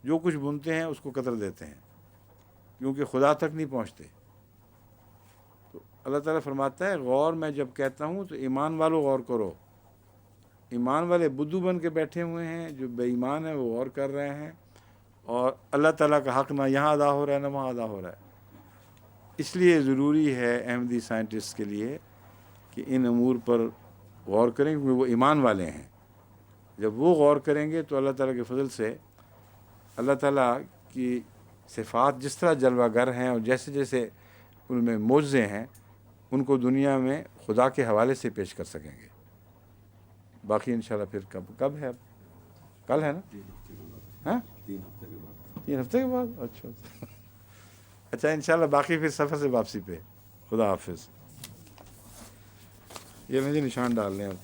جو کچھ بنتے ہیں اس کو قطر دیتے ہیں، کیونکہ خدا تک نہیں پہنچتے۔ تو اللہ تعالیٰ فرماتا ہے غور میں جب کہتا ہوں تو ایمان والوں غور کرو۔ ایمان والے بدو بن کے بیٹھے ہوئے ہیں، جو بے ایمان ہیں وہ غور کر رہے ہیں، اور اللہ تعالیٰ کا حق نہ یہاں ادا ہو رہا ہے نہ وہاں ادا ہو رہا ہے۔ اس لیے ضروری ہے احمدی سائنٹسٹ کے لیے کہ ان امور پر غور کریں، کیونکہ وہ ایمان والے ہیں۔ جب وہ غور کریں گے تو اللہ تعالیٰ کے فضل سے اللہ تعالیٰ کی صفات جس طرح جلوہ گر ہیں اور جیسے جیسے ان میں معجزے ہیں، ان کو دنیا میں خدا کے حوالے سے پیش کر سکیں گے۔ باقی انشاءاللہ پھر کب ہے؟ اب کل ہے نا؟ ہاں 3 ہفتے کے بعد؟ اچھا اچھا انشاءاللہ باقی پھر سفر سے واپسی پہ۔ خدا حافظ۔ یہ مجھے نشان ڈال لیں اب۔